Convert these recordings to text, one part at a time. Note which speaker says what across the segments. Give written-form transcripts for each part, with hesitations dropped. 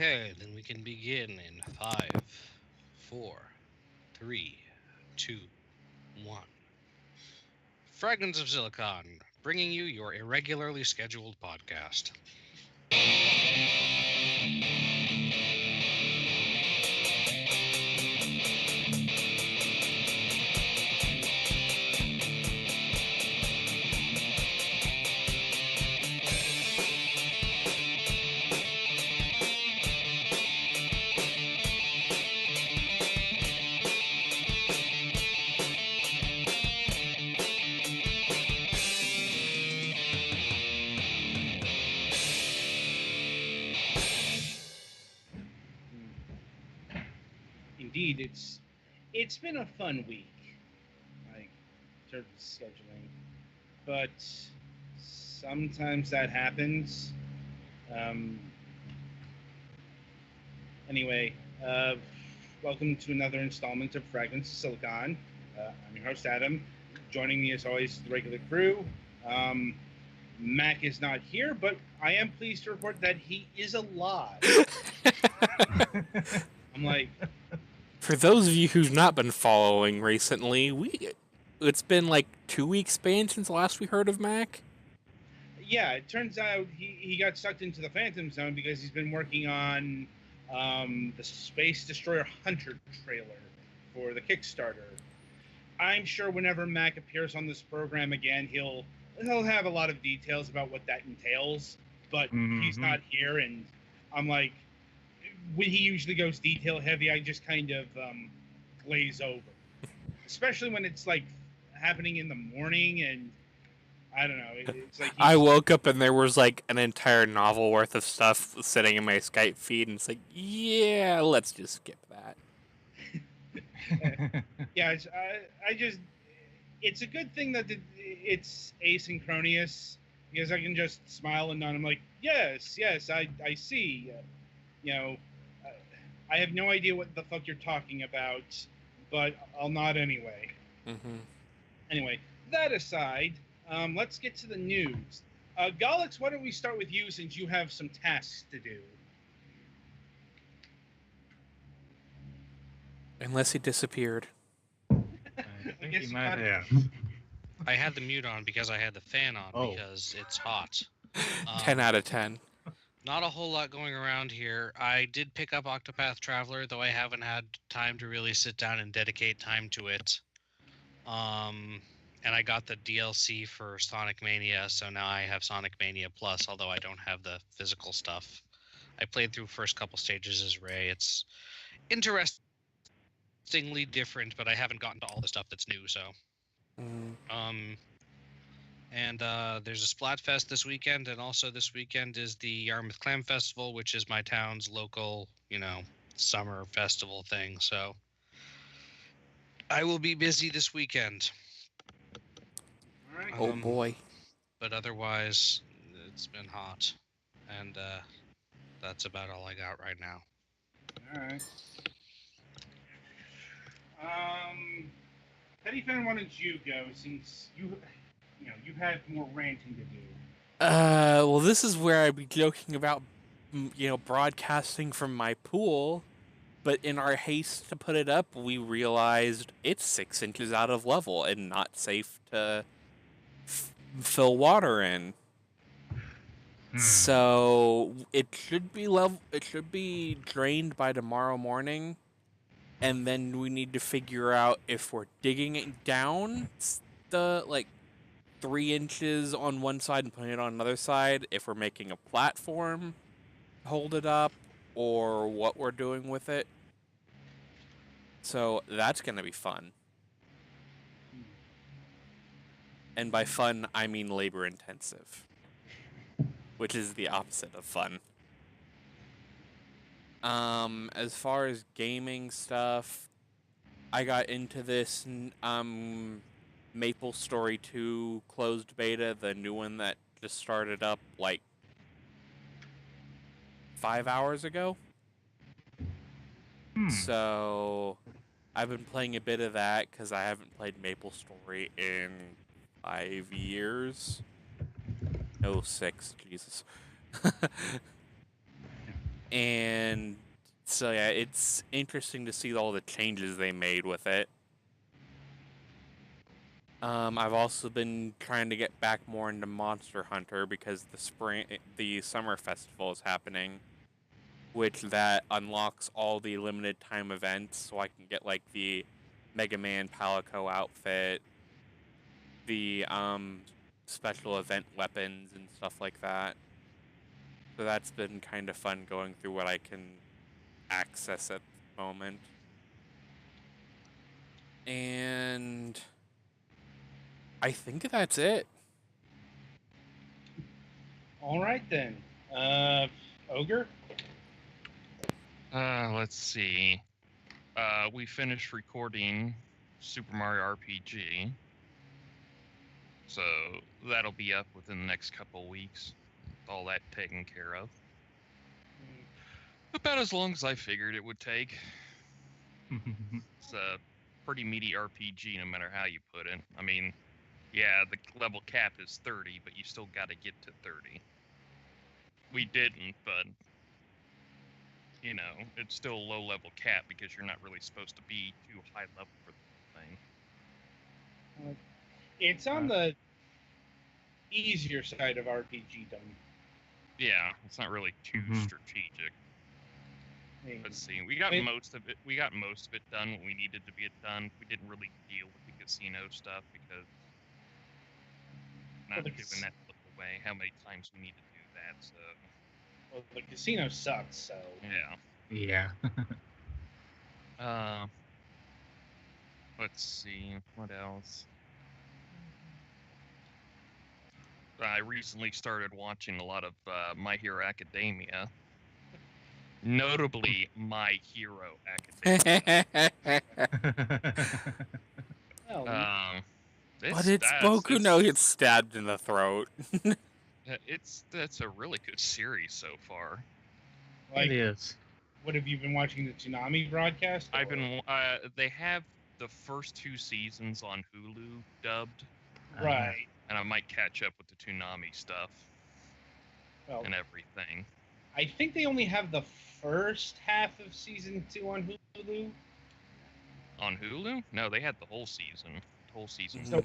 Speaker 1: Okay, then we can begin in 5, 4, 3, 2, 1. Fragments of Silicon, bringing you your irregularly scheduled podcast.
Speaker 2: Indeed, it's been a fun week, like in terms of scheduling, but sometimes that happens. Um, anyway, uh, welcome to another installment of Fragments of Silicon. I'm your host Adam. Joining me as always the regular crew. Um, Mac is not here, but I am pleased to report that he is alive. I'm like,
Speaker 3: For those of you who've not been following recently, it's been like 2 weeks span since last we heard of Mac.
Speaker 2: yeah, it turns out he got sucked into the Phantom Zone because he's been working on the Space Destroyer Hunter trailer for the Kickstarter. I'm sure whenever Mac appears on this program again, he'll have a lot of details about what that entails, but he's not here, and I'm like, when he usually goes detail heavy, I just kind of glaze over, especially when it's like happening in the morning, and I don't know, it's like
Speaker 3: I woke up and there was like an entire novel worth of stuff sitting in my Skype feed, and it's like, yeah, let's just skip that.
Speaker 2: Yeah, it's a good thing that it's asynchronous, because I can just smile and nod. I'm like, yes, I see. You know, I have no idea what the fuck you're talking about, but I'll nod anyway.
Speaker 3: Mm-hmm.
Speaker 2: Anyway, that aside, let's get to the news. Galix, why don't we start with you, since you have some tasks to do?
Speaker 3: Unless he disappeared.
Speaker 4: I think he might have.
Speaker 1: I had the mute on because I had the fan on because it's hot.
Speaker 3: 10 out of 10.
Speaker 1: Not a whole lot going around here. I did pick up Octopath Traveler, though I haven't had time to really sit down and dedicate time to it. And I got the DLC for Sonic Mania, so now I have Sonic Mania Plus, although I don't have the physical stuff. I played through first couple stages as Ray. It's interestingly different, but I haven't gotten to all the stuff that's new, so... And there's a Splatfest this weekend, and also this weekend is the Yarmouth Clam Festival, which is my town's local, summer festival thing. So I will be busy this weekend.
Speaker 2: All right.
Speaker 3: Oh boy.
Speaker 1: But otherwise, it's been hot, and that's about all I got right now.
Speaker 2: All right. Teddy Fan, why don't you go, since you've had more ranting to do.
Speaker 3: Well, this is where I'd be joking about, broadcasting from my pool, but in our haste to put it up, we realized it's 6 inches out of level and not safe to fill water in. So it should be drained by tomorrow morning, and then we need to figure out if we're digging it down the 3 inches on one side and putting it on another side, if we're making a platform to hold it up, or what we're doing with it. So that's going to be fun. And by fun, I mean labor intensive, which is the opposite of fun. As far as gaming stuff, I got into this Maplestory 2 closed beta, the new one that just started up 5 hours ago. So I've been playing a bit of that because I haven't played Maplestory in 5 years. No, 6, Jesus. And so yeah, it's interesting to see all the changes they made with it. I've also been trying to get back more into Monster Hunter because the summer festival is happening, which that unlocks all the limited time events, so I can get like the Mega Man Palico outfit, the special event weapons and stuff like that. So that's been kind of fun going through what I can access at the moment. And I think that's it.
Speaker 2: All right then. Ogre.
Speaker 5: Let's see. We finished recording Super Mario RPG, so that'll be up within the next couple weeks. All that taken care of. About as long as I figured it would take. It's a pretty meaty RPG, no matter how you put it. I mean, yeah, the level cap is 30, but you still got to get to 30. We didn't, but you know, it's still a low level cap because you're not really supposed to be too high level for the thing.
Speaker 2: It's on the easier side of RPG, done.
Speaker 5: Yeah, it's not really too strategic. Let's see. We got most of it. We got most of it done when we needed to be it done. We didn't really deal with the casino stuff because not doing that away. How many times we need to do that? So.
Speaker 2: Well, the casino sucks. So.
Speaker 5: Yeah. Yeah. Let's see. What else? I recently started watching a lot of My Hero Academia. Notably, My Hero Academia.
Speaker 3: But it's Boku no gets stabbed in the throat.
Speaker 5: That's a really good series so far.
Speaker 2: Like, it is. What have you been watching, the Toonami broadcast? Or?
Speaker 5: I've been. They have the first 2 seasons on Hulu dubbed.
Speaker 2: Right.
Speaker 5: And I might catch up with the Toonami stuff and everything.
Speaker 2: I think they only have the first half of season 2 on Hulu.
Speaker 5: On Hulu? No, they had the whole season. The whole season 2.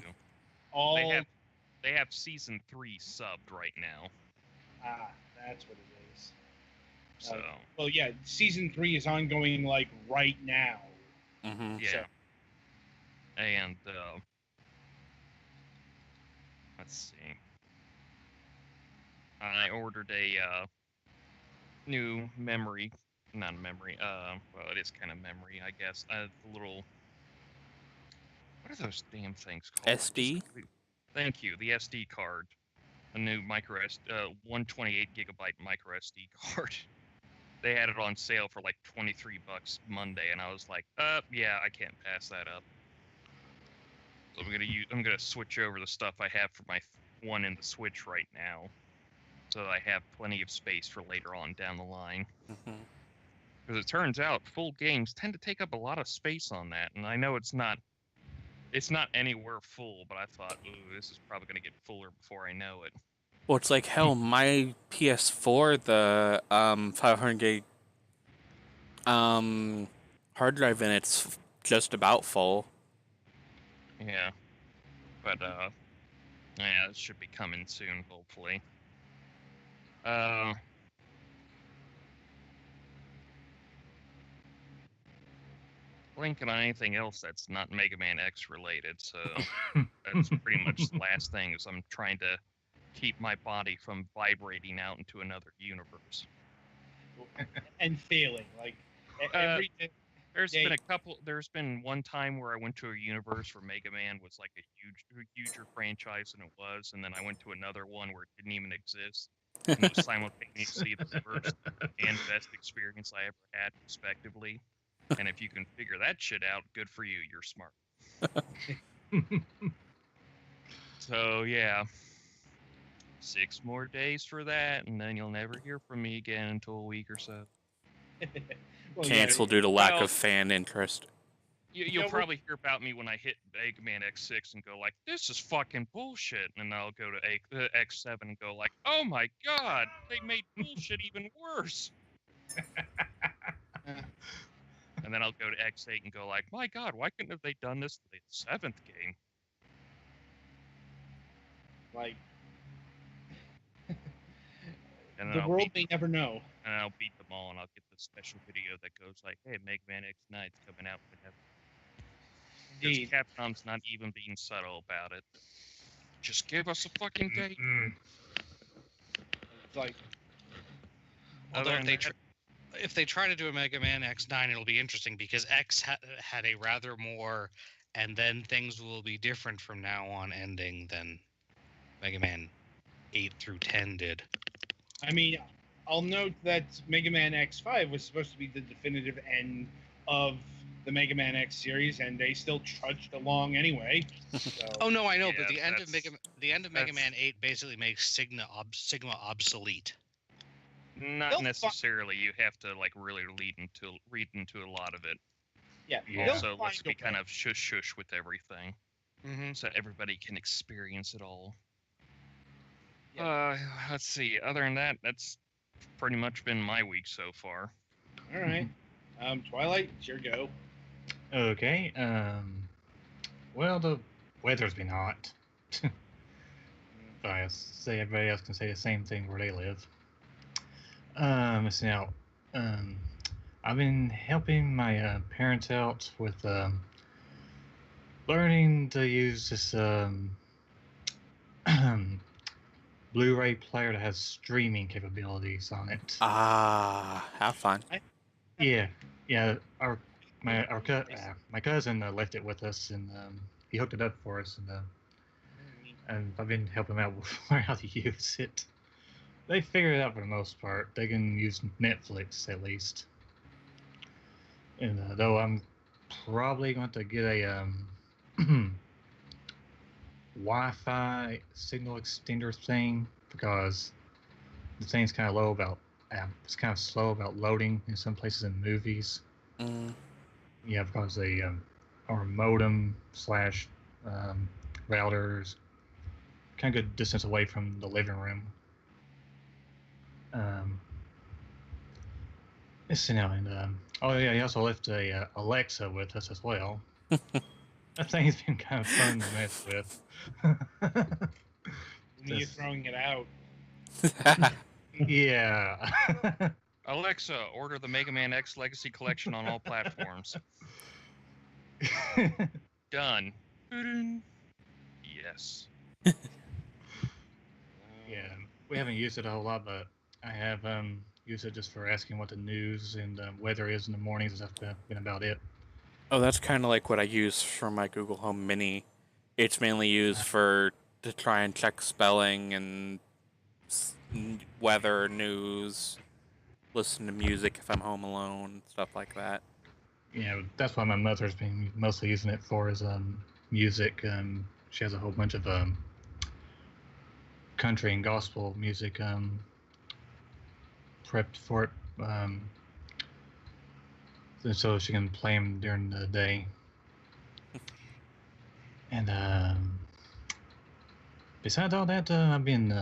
Speaker 5: They have season 3 subbed right now.
Speaker 2: Ah, that's what it is.
Speaker 5: So.
Speaker 2: Well, yeah, season 3 is ongoing like right now.
Speaker 3: Mm-hmm.
Speaker 5: Yeah. So. And let's see. I ordered a new memory. Not memory. Well, it is kind of memory, I guess. The little. What are those damn things called?
Speaker 3: SD.
Speaker 5: Thank you. The SD card. A new micro SD, 128 gigabyte micro SD card. They had it on sale for like $23 Monday, and I was like, yeah, I can't pass that up. So I'm gonna switch over the stuff I have for my one in the Switch right now, so that I have plenty of space for later on down the line. Because it turns out full games tend to take up a lot of space on that, and I know it's not anywhere full, but I thought, ooh, this is probably gonna get fuller before I know it.
Speaker 3: Well, it's like hell. My PS4, the 500 gig hard drive in it's just about full.
Speaker 5: Yeah, but yeah, it should be coming soon, hopefully. Blinking on anything else that's not Mega Man X related, so that's pretty much the last thing. Is I'm trying to keep my body from vibrating out into another universe
Speaker 2: and failing like every day.
Speaker 5: There's been one time where I went to a universe where Mega Man was like a huger franchise than it was, and then I went to another one where it didn't even exist. And it was simultaneously the worst and best experience I ever had, respectively. And if you can figure that shit out, good for you. You're smart. So yeah, 6 more days for that, and then you'll never hear from me again until a week or so.
Speaker 3: Cancel due to lack of fan interest.
Speaker 5: You'll probably hear about me when I hit Mega Man X6 and go like, this is fucking bullshit. And then I'll go to X7 and go like, oh my god, they made bullshit even worse. And then I'll go to X8 and go like, my God, why couldn't have they done this to the 7th game?
Speaker 2: Like,
Speaker 5: And then
Speaker 2: the
Speaker 5: I'll
Speaker 2: world
Speaker 5: beat
Speaker 2: may never know.
Speaker 5: and I'll beat them all, and I'll get the special video that goes like, "Hey, Mega Man X9's coming out whenever." Because
Speaker 2: Indeed.
Speaker 5: Capcom's not even being subtle about it. Just give us a fucking date.
Speaker 2: It's like,
Speaker 1: Although
Speaker 5: Other
Speaker 1: if
Speaker 5: than
Speaker 1: they
Speaker 5: that,
Speaker 1: if they try to do a Mega Man X9, it'll be interesting because X had a rather more, and then things will be different from now on ending than Mega Man 8 through 10 did.
Speaker 2: I mean, I'll note that Mega Man X5 was supposed to be the definitive end of the Mega Man X series, and they still trudged along anyway. So,
Speaker 1: Oh no, I know,
Speaker 5: Yeah,
Speaker 1: but the end of Mega
Speaker 5: that's-
Speaker 1: Man 8 basically makes Sigma obsolete.
Speaker 5: not
Speaker 2: They'll
Speaker 5: necessarily. You have to like really read into a lot of it.
Speaker 2: yeah.
Speaker 4: Yeah.
Speaker 2: they'll
Speaker 5: Also, let's
Speaker 2: find
Speaker 5: be
Speaker 2: a
Speaker 5: kind
Speaker 2: way.
Speaker 5: of shush with everything,
Speaker 1: Mm-hmm.
Speaker 5: so everybody can experience it all.
Speaker 2: Yeah.
Speaker 5: Let's see. Other than that, that's pretty much been my week so far.
Speaker 2: All right. Twilight, it's your go.
Speaker 4: Okay. Well, the weather's been hot. I say everybody else can say the same thing where they live. So now, I've been helping my parents out with learning to use this Blu-ray player that has streaming capabilities on it.
Speaker 3: Have fun.
Speaker 4: Yeah, my cousin left it with us, and he hooked it up for us, and I've been helping him out with learn how to use it. They figured it out for the most part. They can use Netflix at least. And though I'm probably going to get a Wi-Fi signal extender thing because the thing's kind of low about it's kind of slow about loading in some places in movies.
Speaker 3: Mm.
Speaker 4: Yeah, because our modem slash routers kind of good distance away from the living room. Let's see now, and oh yeah, he also left a Alexa with us as well. That thing's been kind of fun to mess with.
Speaker 2: When you're throwing it out.
Speaker 4: Yeah.
Speaker 5: Alexa, order the Mega Man X Legacy Collection on all platforms. Done. Yes.
Speaker 4: Yeah, we haven't used it a whole lot, but I have used it just for asking what the news and weather is in the mornings, and that's been about it.
Speaker 3: Oh, that's kind of like what I use for my Google Home Mini. It's mainly used to try and check spelling and weather, news, listen to music if I'm home alone, stuff like that.
Speaker 4: Yeah, that's what my mother's been mostly using it for is music. She has a whole bunch of country and gospel music prepped for it, so she can play them during the day. And besides all that, I've been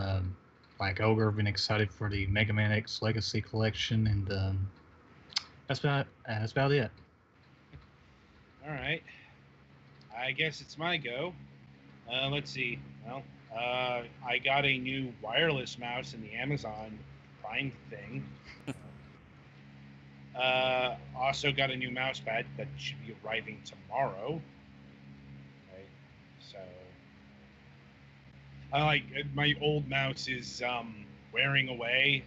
Speaker 4: like Ogre, been excited for the Mega Man X Legacy Collection, and that's about it.
Speaker 2: All right. I guess it's my go. Let's see. Well, I got a new wireless mouse in the Amazon Prime thing. Also got a new mouse pad that should be arriving tomorrow. Right. So, my old mouse is wearing away.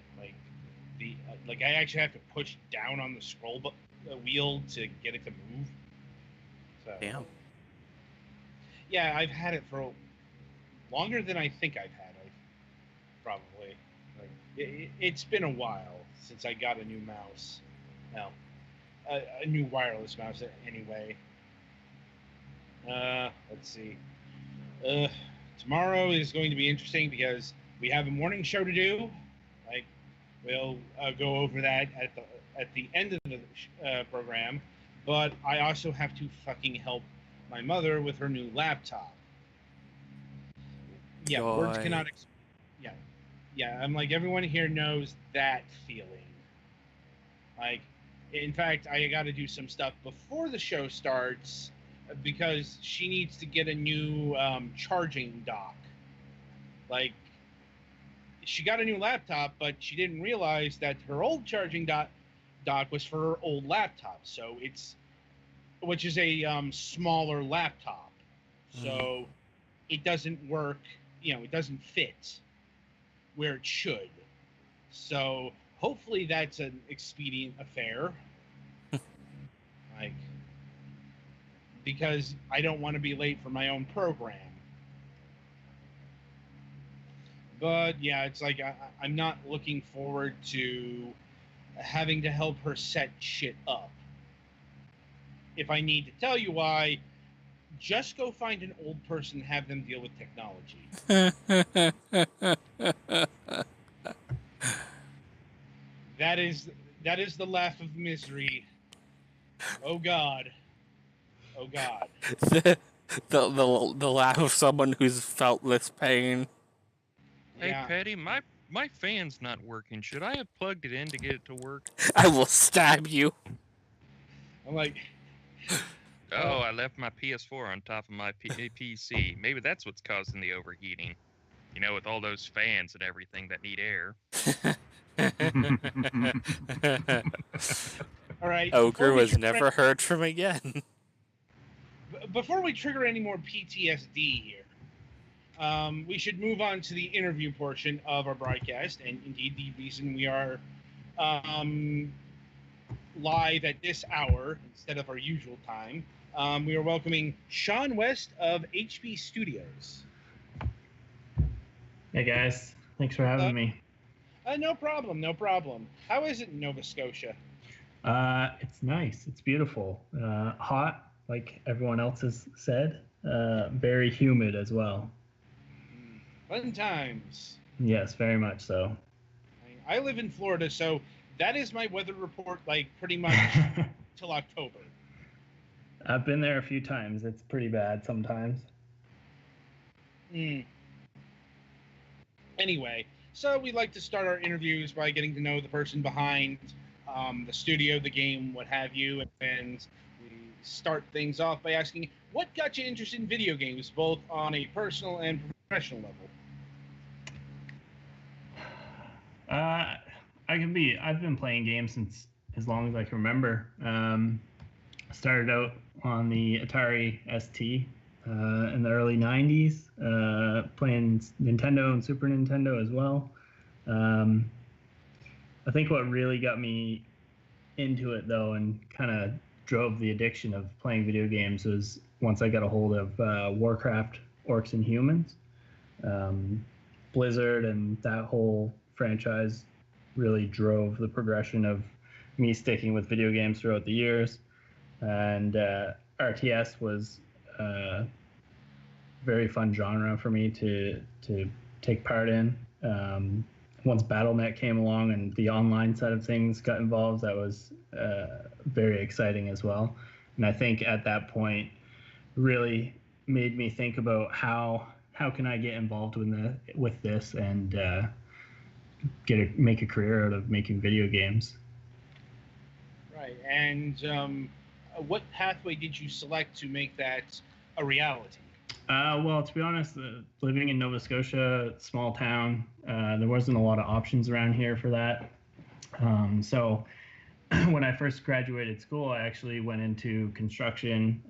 Speaker 2: Like I actually have to push down on the scroll wheel to get it to move. So,
Speaker 3: Damn.
Speaker 2: yeah, I've had it for longer than I think I've had it. Probably. Like, it's been a while since I got a new mouse. No, a new wireless mouse anyway. Let's see. Tomorrow is going to be interesting because we have a morning show to do. Like, we'll go over that at the end of the program. But I also have to fucking help my mother with her new laptop. Yeah, words
Speaker 3: Joy.
Speaker 2: cannot. Yeah, I'm like everyone here knows that feeling. Like, in fact, I got to do some stuff before the show starts because she needs to get a new charging dock. Like, she got a new laptop, but she didn't realize that her old charging dock was for her old laptop. So which is a smaller laptop. So it doesn't work, it doesn't fit where it should. So hopefully that's an expedient affair. Like, because I don't want to be late for my own program. But yeah, it's like I'm not looking forward to having to help her set shit up. If I need to tell you why, just go find an old person and have them deal with technology. That is the laugh of misery. Oh God. Oh God.
Speaker 3: the laugh of someone who's felt this pain.
Speaker 5: Hey,
Speaker 2: Yeah.
Speaker 5: Petty, my fan's not working. Should I have plugged it in to get it to work?
Speaker 3: I will stab you.
Speaker 2: I'm like,
Speaker 5: Oh, I left my PS4 on top of my PC. Maybe that's what's causing the overheating. With all those fans and everything that need air.
Speaker 2: all right.
Speaker 3: Ogre was never heard from again.
Speaker 2: Before we trigger any more PTSD here, we should move on to the interview portion of our broadcast. And indeed, the reason we are live at this hour instead of our usual time, we are welcoming Shaun West of HP Studios.
Speaker 6: Hey guys, thanks for having me.
Speaker 2: No problem, no problem. How is it in Nova Scotia?
Speaker 6: It's nice. It's beautiful. Hot, like everyone else has said. Very humid as well.
Speaker 2: Fun times.
Speaker 6: Yes, very much so.
Speaker 2: I live in Florida, so that is my weather report, like pretty much till October.
Speaker 6: I've been there a few times. It's pretty bad sometimes.
Speaker 2: Anyway, so we like to start our interviews by getting to know the person behind the studio, the game, what have you, and we start things off by asking, what got you interested in video games, both on a personal and professional level?
Speaker 6: I've been playing games since as long as I can remember. Started out on the Atari ST in the early 90s, playing Nintendo and Super Nintendo as well. I think what really got me into it, though, and kind of drove the addiction of playing video games was once I got a hold of Warcraft, Orcs and Humans. Blizzard and that whole franchise really drove the progression of me sticking with video games throughout the years. And RTS was a very fun genre for me to take part in. Once BattleNet came along and the online side of things got involved, that was very exciting as well. And I think at that point really made me think about how can I get involved with this and make a career out of making video games.
Speaker 2: Right, and what pathway did you select to make that a reality?
Speaker 6: Well, to be honest, living in Nova Scotia, small town, there wasn't a lot of options around here for that. So when I first graduated school, I actually went into construction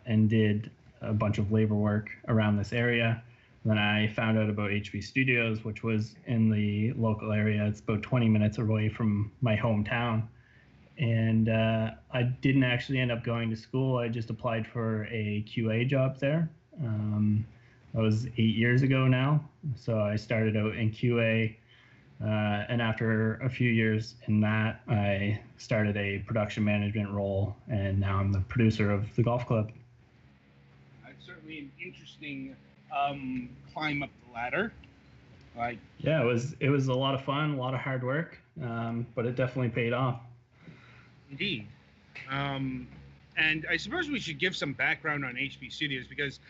Speaker 6: and did a bunch of labor work around this area. Then I found out about HP Studios, which was in the local area. It's about 20 minutes away from my hometown. And I didn't actually end up going to school. I just applied for a QA job there. That was 8 years ago now. So I started out in QA. And after a few years in that, I started a production management role. And now I'm the producer of the golf club.
Speaker 2: That's certainly an interesting climb up the ladder.
Speaker 6: Yeah, it was a lot of fun, a lot of hard work, but it definitely paid off.
Speaker 2: Indeed. And I suppose we should give some background on HP Studios because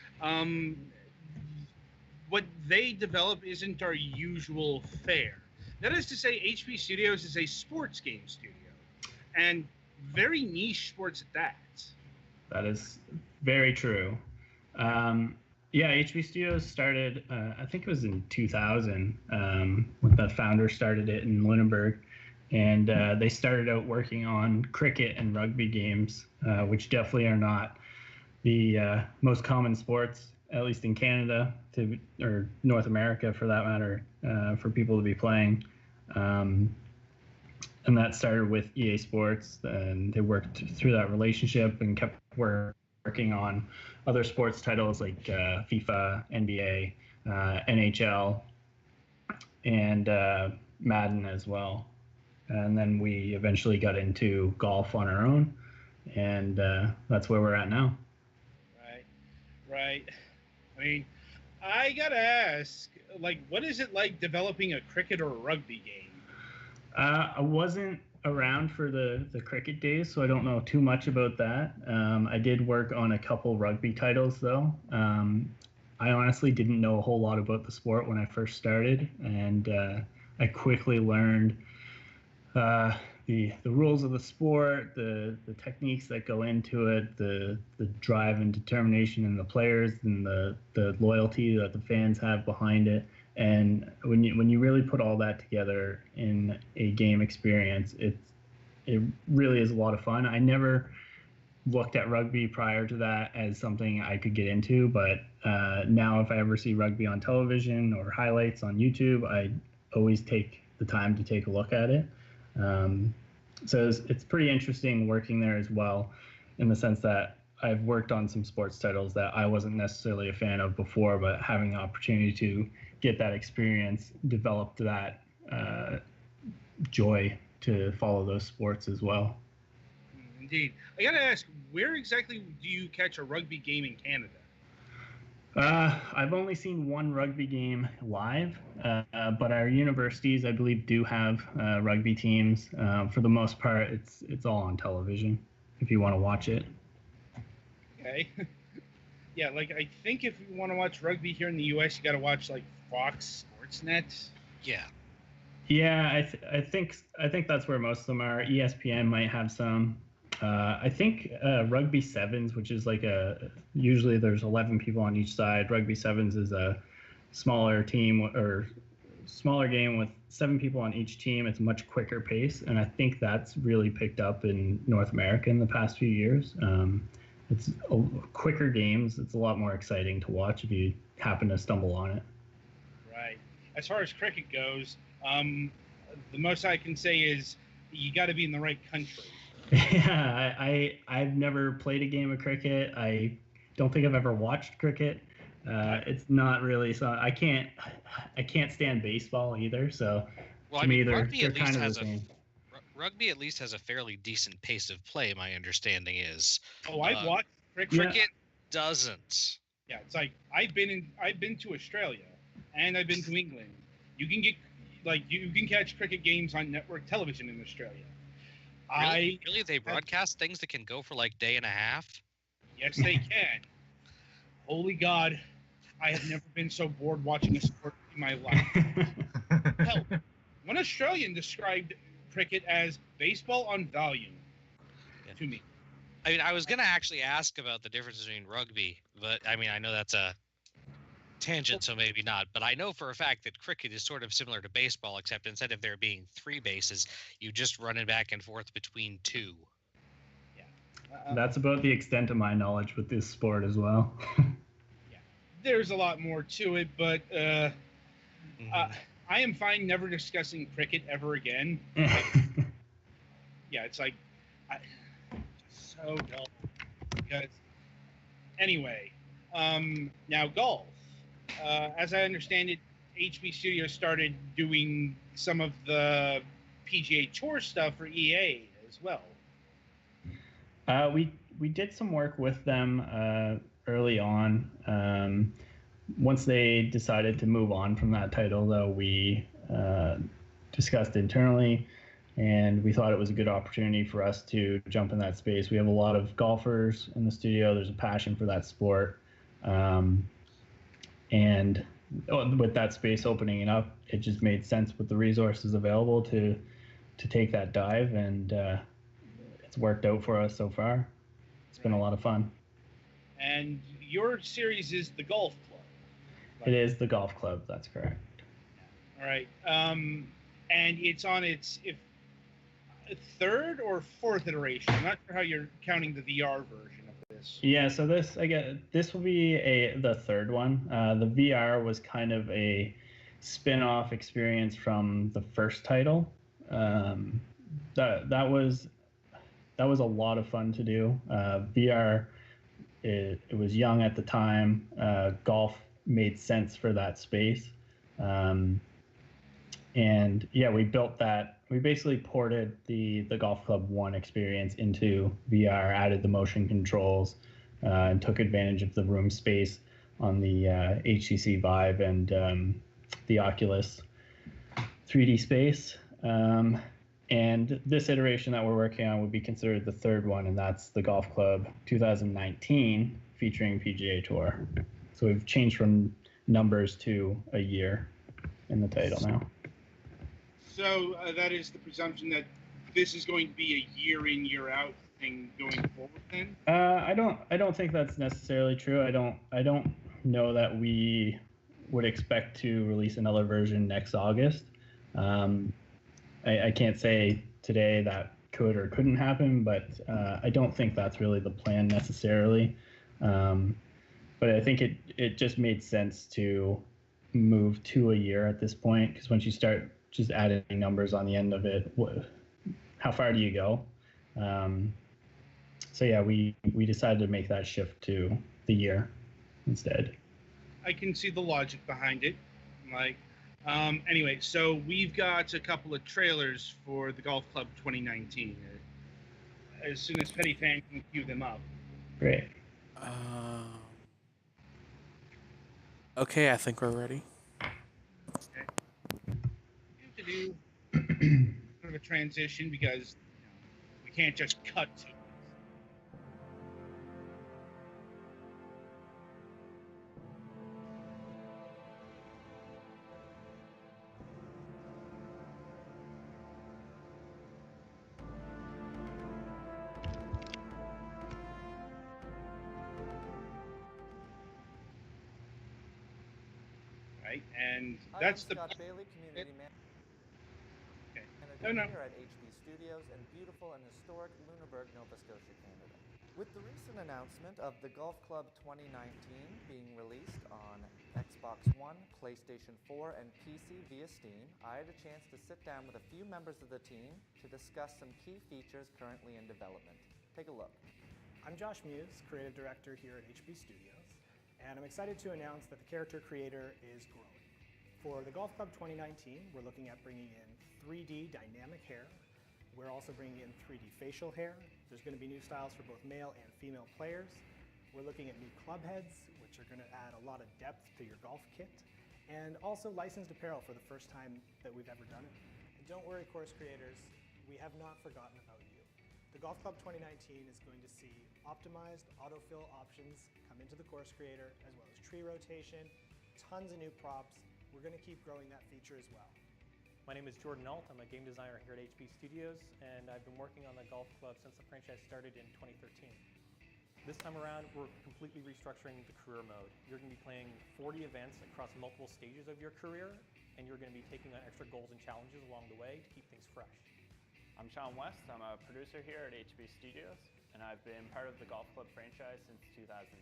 Speaker 2: what they develop isn't our usual fare. That is to say, HP Studios is a sports game studio. and very niche sports at that.
Speaker 6: That is very true. Yeah, HB Studios started, I think it was in 2000, when the founder started it in Lunenburg. And they started out working on cricket and rugby games, which definitely are not the most common sports, at least in Canada, or North America for that matter, for people to be playing. And that started with EA Sports, and they worked through that relationship and kept working on other sports titles like FIFA, NBA, NHL, and Madden as well. And then we eventually got into golf on our own, and that's where we're at now.
Speaker 2: Right. I mean, I gotta ask, like, what is it like developing a cricket or a rugby game?
Speaker 6: I wasn't around for the cricket days, so I don't know too much about that. I did work on a couple rugby titles, though. I honestly didn't know a whole lot about the sport when I first started, and I quickly learned the rules of the sport, the techniques that go into it, the drive and determination in the players, and the loyalty that the fans have behind it. And when you really put all that together in a game experience, it really is a lot of fun. I never looked at rugby prior to that as something I could get into, but now if I ever see rugby on television or highlights on YouTube, I always take the time to take a look at it. So it's pretty interesting working there as well, in the sense that I've worked on some sports titles that I wasn't necessarily a fan of before, but having the opportunity to get that experience developed that joy to follow those sports as well.
Speaker 2: Indeed. I gotta ask, where exactly do you catch a rugby game in Canada?
Speaker 6: I've only seen one rugby game live, but our universities, I believe, do have rugby teams. For the most part, it's all on television if you want to watch it.
Speaker 2: Okay. Yeah, like I think if you want to watch rugby here in the U.S., you got to watch like Fox Sportsnet.
Speaker 1: Yeah.
Speaker 6: Yeah, I think that's where most of them are. ESPN might have some. I think Rugby Sevens, which is like usually there's 11 people on each side. Rugby Sevens is a smaller team or smaller game with 7 people on each team. It's a much quicker pace, and I think that's really picked up in North America in the past few years. It's quicker games. It's a lot more exciting to watch if you happen to stumble on it.
Speaker 2: Right. As far as cricket goes, the most I can say is you got to be in the right country.
Speaker 6: Yeah, I've never played a game of cricket. I don't think I've ever watched cricket. It's not really so. I can't stand baseball either. So
Speaker 1: well,
Speaker 6: to me, they're
Speaker 1: kind of
Speaker 6: the same.
Speaker 1: Rugby at least has a fairly decent pace of play. My understanding is.
Speaker 2: Oh, I've watched cricket.
Speaker 1: Cricket doesn't.
Speaker 2: Yeah, it's like I've been to Australia and I've been to England. You can get you can catch cricket games on network television in Australia.
Speaker 1: Really? They broadcast things that can go for like day and a half?
Speaker 2: Yes, they can. Holy God, I have never been so bored watching a sport in my life. Hell, one Australian described cricket as baseball on volume to me.
Speaker 1: I mean, I was going to actually ask about the difference between rugby, but I mean, I know that's a tangent, so maybe not. But I know for a fact that cricket is sort of similar to baseball, except instead of there being 3 bases, you just run it back and forth between 2.
Speaker 2: Yeah.
Speaker 6: That's about the extent of my knowledge with this sport as well.
Speaker 2: Yeah. There's a lot more to it, but I am fine never discussing cricket ever again. Yeah, it's like so dull. Because anyway, now golf. As I understand it, HB Studios started doing some of the PGA Tour stuff for EA as well.
Speaker 6: We did some work with them early on. Once they decided to move on from that title, though, we discussed internally, and we thought it was a good opportunity for us to jump in that space. We have a lot of golfers in the studio. There's a passion for that sport. And with that space opening up, it just made sense with the resources available to take that dive. And it's worked out for us so far. It's been a lot of fun.
Speaker 2: And your series is the Golf Club.
Speaker 6: It is the Golf Club. That's correct.
Speaker 2: All right. And it's on its third or fourth iteration. I'm not sure how you're counting the VR version of this.
Speaker 6: Yeah, so this will be the third one. The VR was kind of a spin-off experience from the first title. That was a lot of fun to do. VR, it was young at the time. Golf made sense for that space. And yeah, we built that. We basically ported the Golf Club 1 experience into VR, added the motion controls, and took advantage of the room space on the HTC Vive and the Oculus 3D space. And this iteration that we're working on would be considered the third one, and that's the Golf Club 2019 featuring PGA Tour. So we've changed from numbers to a year in the title now.
Speaker 2: So that is the presumption that this is going to be a year in, year out thing going forward. Then
Speaker 6: I don't think that's necessarily true. I don't know that we would expect to release another version next August. I can't say today that could or couldn't happen, but I don't think that's really the plan necessarily. But I think it just made sense to move to a year at this point, because once you start just adding numbers on the end of it, how far do you go? So yeah, we decided to make that shift to the year instead.
Speaker 2: I can see the logic behind it. Like, anyway, so we've got a couple of trailers for the Golf Club 2019. As soon as Petty Fan can cue them up.
Speaker 6: Great.
Speaker 3: Okay, I think we're ready.
Speaker 2: To do sort of a transition because we can't just cut to it. Right, and that's the
Speaker 7: Scott Bailey, community manager.
Speaker 2: Okay.
Speaker 7: Here at HB Studios in beautiful and historic Lunenburg, Nova Scotia, Canada. With the recent announcement of the Golf Club 2019 being released on Xbox One, PlayStation 4, and PC via Steam, I had a chance to sit down with a few members of the team to discuss some key features currently in development. Take a look.
Speaker 8: I'm Josh Muse, creative director here at HB Studios, and I'm excited to announce that the character creator is growing. For the Golf Club 2019, we're looking at bringing in 3D dynamic hair. We're also bringing in 3D facial hair. There's going to be new styles for both male and female players. We're looking at new club heads, which are going to add a lot of depth to your golf kit, and also licensed apparel for the first time that we've ever done it. And don't worry, course creators, we have not forgotten about you. The Golf Club 2019 is going to see optimized autofill options come into the course creator, as well as tree rotation, tons of new props. We're going to keep growing that feature as well.
Speaker 9: My name is Jordan Alt. I'm a game designer here at HB Studios, and I've been working on the Golf Club since the franchise started in 2013. This time around, we're completely restructuring the career mode. You're going to be playing 40 events across multiple stages of your career, and you're going to be taking on extra goals and challenges along the way to keep things fresh.
Speaker 10: I'm Shaun West. I'm a producer here at HB Studios, and I've been part of the Golf Club franchise since 2016.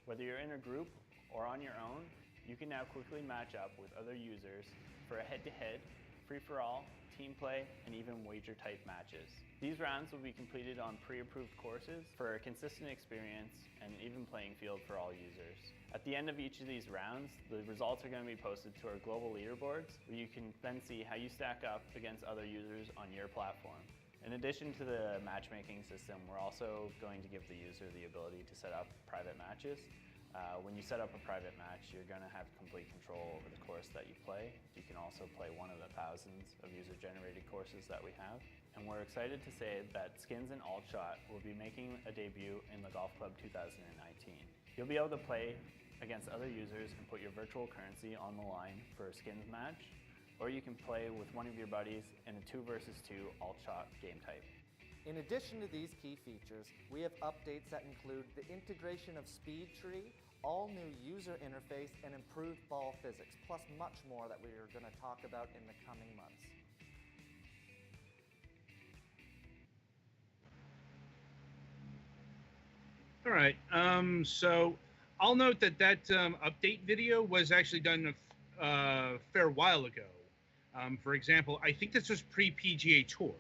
Speaker 10: Whether you're in a group or on your own, you can now quickly match up with other users for a head-to-head, free-for-all, team play, and even wager-type matches. These rounds will be completed on pre-approved courses for a consistent experience and an even playing field for all users. At the end of each of these rounds, the results are going to be posted to our global leaderboards, where you can then see how you stack up against other users on your platform. In addition to the matchmaking system, we're also going to give the user the ability to set up private matches. When you set up a private match, you're going to have complete control over the course that you play. You can also play one of the thousands of user-generated courses that we have. And we're excited to say that Skins and Alt Shot will be making a debut in the Golf Club 2019. You'll be able to play against other users and put your virtual currency on the line for a Skins match, or you can play with one of your buddies in a 2 versus 2 Alt Shot game type.
Speaker 7: In addition to these key features, we have updates that include the integration of Speed Tree, all new user interface, and improved ball physics, plus much more that we are going to talk about in the coming months.
Speaker 2: All right. So I'll note that update video was actually done a fair while ago. For example, I think this was pre-PGA Tour.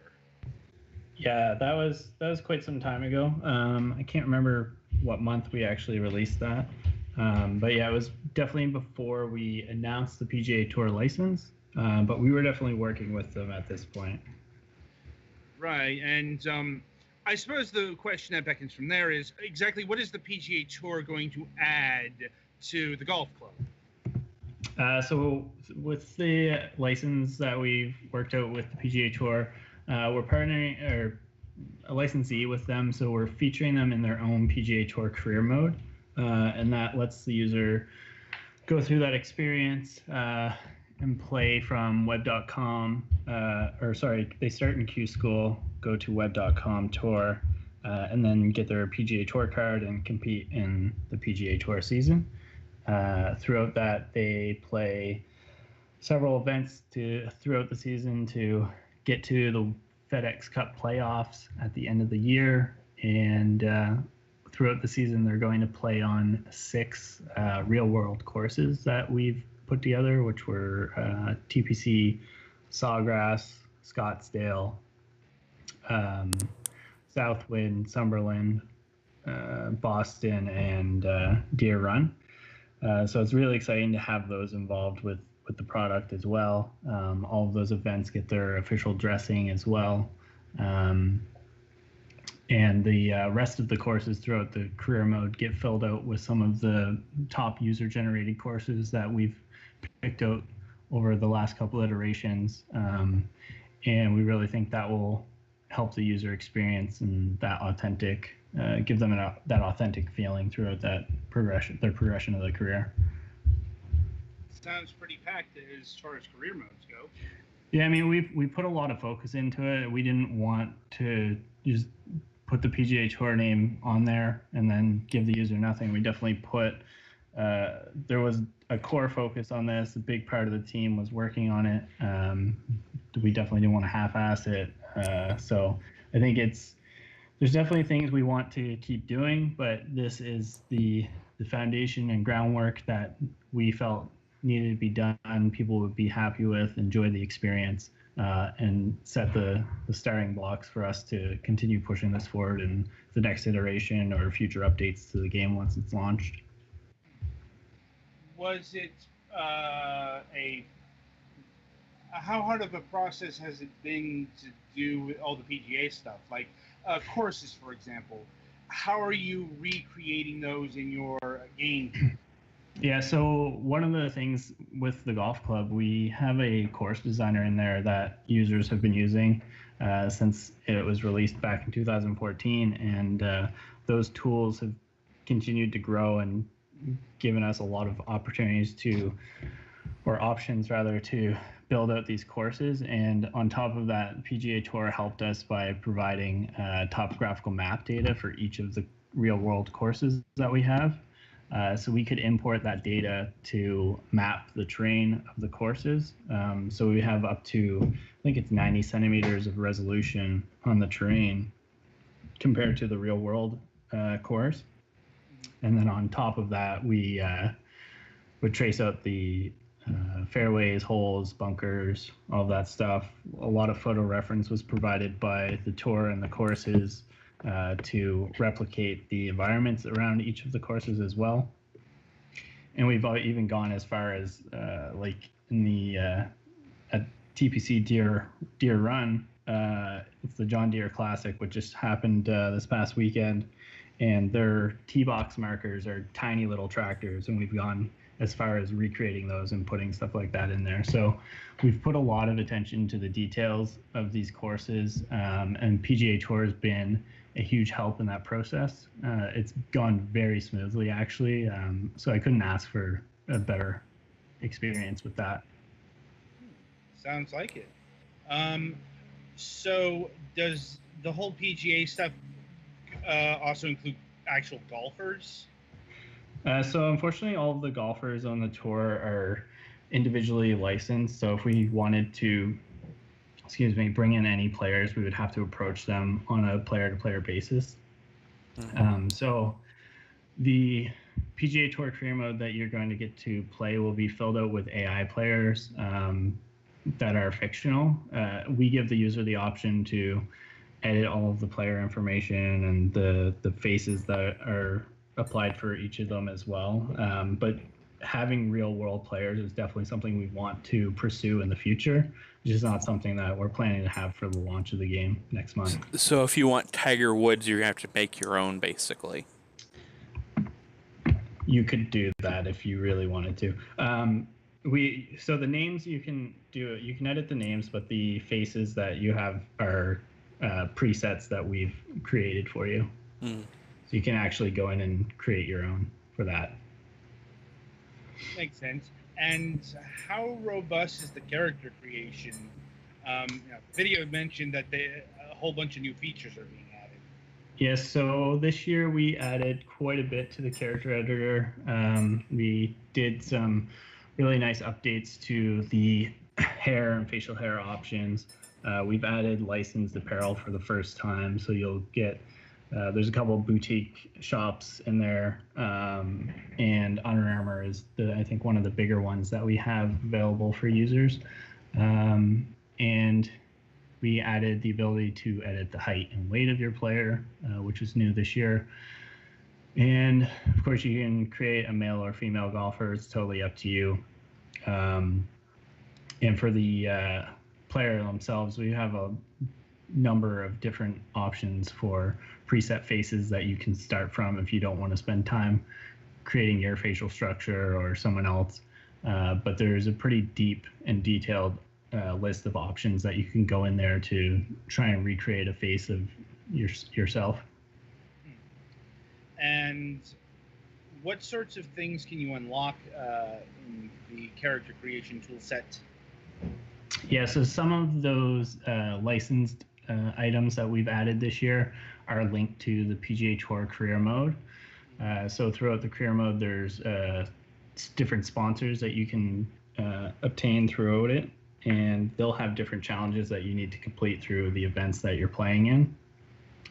Speaker 6: Yeah, that was quite some time ago. I can't remember what month we actually released that. But yeah, it was definitely before we announced the PGA Tour license. But we were definitely working with them at this point.
Speaker 2: Right, and I suppose the question that beckons from there is exactly what is the PGA Tour going to add to the golf club?
Speaker 6: So with the license that we've worked out with the PGA Tour, we're partnering or a licensee with them, so we're featuring them in their own PGA Tour career mode, and that lets the user go through that experience and play from web.com, they start in Q School, go to web.com tour, and then get their PGA Tour card and compete in the PGA Tour season. Throughout that, they play several events throughout the season to get to the FedEx Cup playoffs at the end of the year. And throughout the season, they're going to play on 6 real-world courses that we've put together, which were TPC, Sawgrass, Scottsdale, Southwind, Summerlin, Boston, and Deer Run. So it's really exciting to have those involved with the product as well. All of those events get their official dressing as well. And the rest of the courses throughout the career mode get filled out with some of the top user-generated courses that we've picked out over the last couple iterations. And we really think that will help the user experience and that authentic, give them that authentic feeling throughout their progression of the career.
Speaker 2: Sounds pretty packed as far as career modes go.
Speaker 6: Yeah, I mean, we put a lot of focus into it. We didn't want to just put the PGA Tour name on there and then give the user nothing. We definitely put, there was a core focus on this. A big part of the team was working on it. We definitely didn't want to half-ass it. So I think there's definitely things we want to keep doing, but this is the foundation and groundwork that we felt needed to be done, people would be happy with, enjoy the experience, and set the starting blocks for us to continue pushing this forward in the next iteration or future updates to the game once it's launched.
Speaker 2: Was it how hard of a process has it been to do all the PGA stuff? Like courses, for example. How are you recreating those in your game?
Speaker 6: Yeah, so one of the things with the golf club, we have a course designer in there that users have been using since it was released back in 2014, and those tools have continued to grow and given us a lot of opportunities to build out these courses. And on top of that, PGA Tour helped us by providing topographical map data for each of the real world courses that we have. So we could import that data to map the terrain of the courses. So we have up to, I think it's 90 centimeters of resolution on the terrain compared to the real world course. And then on top of that, we would trace out the fairways, holes, bunkers, all that stuff. A lot of photo reference was provided by the tour and the courses to replicate the environments around each of the courses as well. And we've even gone as far as like in the at TPC Deer Run, it's the John Deere Classic, which just happened this past weekend, and their tee box markers are tiny little tractors, and we've gone as far as recreating those and putting stuff like that in there. So we've put a lot of attention to the details of these courses, and PGA Tour has been a huge help in that process. It's gone very smoothly, actually, so I couldn't ask for a better experience with that.
Speaker 2: Sounds like it. So does the whole PGA stuff also include actual golfers?
Speaker 6: So unfortunately, all of the golfers on the tour are individually licensed. So if we wanted to, bring in any players, we would have to approach them on a player-to-player basis. So the PGA Tour career mode that you're going to get to play will be filled out with AI players that are fictional. We give the user the option to edit all of the player information and the faces that are applied for each of them as well. But having real world players is definitely something we want to pursue in the future, which is not something that we're planning to have for the launch of the game next month.
Speaker 3: So if you want Tiger Woods, you're going to have to make your own, basically.
Speaker 6: You could do that if you really wanted to. So the names you can edit the names, but the faces that you have are presets that we've created for you. So you can actually go in and create your own for that.
Speaker 2: Makes sense. And how robust is the character creation? Video mentioned that a whole bunch of new features are being added.
Speaker 6: Yes, so this year we added quite a bit to the character editor. We did some really nice updates to the hair and facial hair options. We've added licensed apparel for the first time, so you'll get there's a couple of boutique shops in there, and Under Armour is I think one of the bigger ones that we have available for users. And we added the ability to edit the height and weight of your player, which is new this year. And of course, you can create a male or female golfer. It's totally up to you. And for the player themselves, we have a number of different options for preset faces that you can start from if you don't want to spend time creating your facial structure or someone else. But there's a pretty deep and detailed list of options that you can go in there to try and recreate a face of yourself.
Speaker 2: And what sorts of things can you unlock in the character creation tool set?
Speaker 6: Yeah, so some of those licensed items that we've added this year are linked to the PGA Tour career mode. So throughout the career mode, there's different sponsors that you can obtain throughout it, and they'll have different challenges that you need to complete through the events that you're playing in.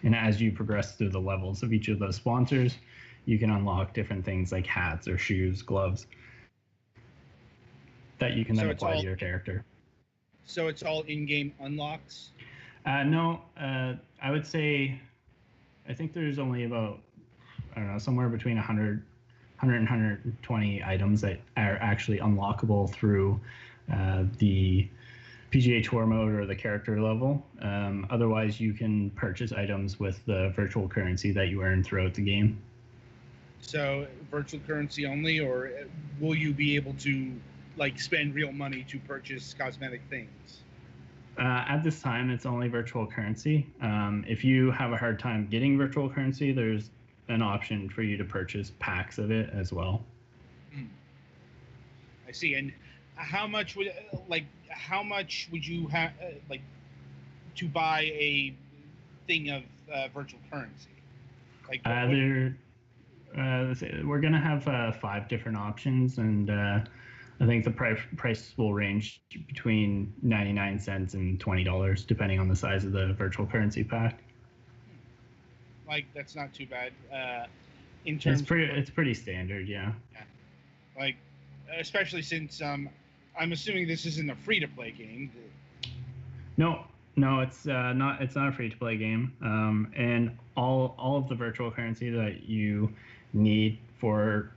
Speaker 6: And as you progress through the levels of each of those sponsors, you can unlock different things like hats or shoes, gloves, that you can then apply to your character.
Speaker 2: So it's all in-game unlocks?
Speaker 6: No, I would say, I think there's only about, I don't know, somewhere between 100 and 120 items that are actually unlockable through the PGA Tour mode or the character level. Otherwise, you can purchase items with the virtual currency that you earn throughout the game.
Speaker 2: So virtual currency only, or will you be able to spend real money to purchase cosmetic things?
Speaker 6: At this time, it's only virtual currency. If you have a hard time getting virtual currency, there's an option for you to purchase packs of it as well.
Speaker 2: I see. And how much would you have to buy a thing of virtual currency?
Speaker 6: We're gonna have 5 different options, and I think the price will range between 99 cents and $20, depending on the size of the virtual currency pack.
Speaker 2: That's not too bad. In terms,
Speaker 6: it's pretty standard, yeah.
Speaker 2: Especially since I'm assuming this isn't a free-to-play game.
Speaker 6: No, it's not. It's not a free-to-play game, and all of the virtual currency that you need for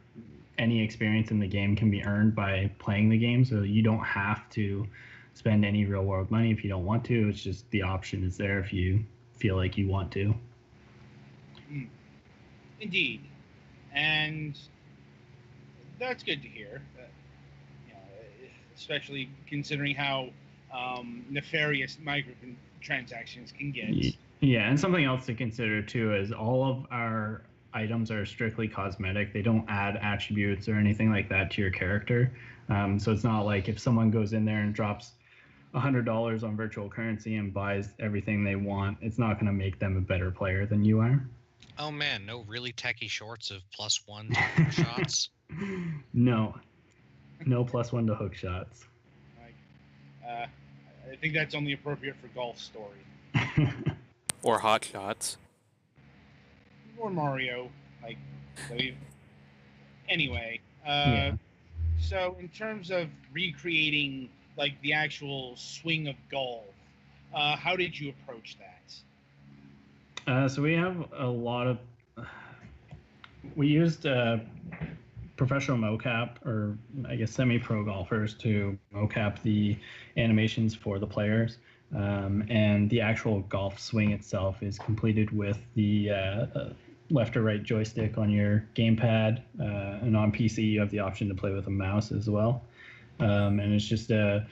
Speaker 6: any experience in the game can be earned by playing the game. So you don't have to spend any real-world money if you don't want to. It's just the option is there if you feel like you want to.
Speaker 2: Indeed, and that's good to hear. Especially considering how nefarious microtransactions can get.
Speaker 6: Yeah, and something else to consider too is all of our items are strictly cosmetic. They don't add attributes or anything like that to your character. So it's not like if someone goes in there and drops $100 on virtual currency and buys everything they want, it's not going to make them a better player than you are.
Speaker 1: Oh man, no really techie shorts of +1 to hook shots.
Speaker 6: No +1 to hook shots.
Speaker 2: I think that's only appropriate for Golf Story.
Speaker 3: Or hot shots.
Speaker 2: Or Mario. Anyway,
Speaker 6: Yeah.
Speaker 2: so in terms of recreating the actual swing of golf, how did you approach that?
Speaker 6: So we have a lot of. We used professional mocap, or I guess semi-pro golfers, to mocap the animations for the players. And the actual golf swing itself is completed with the left or right joystick on your gamepad, and on PC you have the option to play with a mouse as well. And it's just a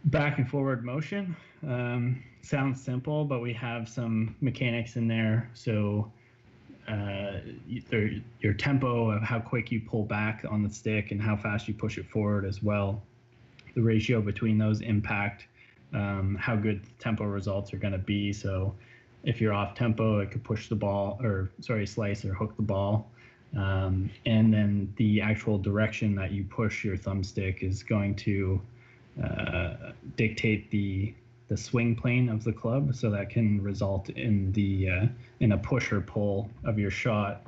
Speaker 6: back and forward motion. Sounds simple, but we have some mechanics in there. So your tempo of how quick you pull back on the stick and how fast you push it forward as well. The ratio between those impact how good the tempo results are going to be. So if you're off tempo, it could push the ball, slice or hook the ball. And then the actual direction that you push your thumbstick is going to dictate the swing plane of the club, so that can result in in a push or pull of your shot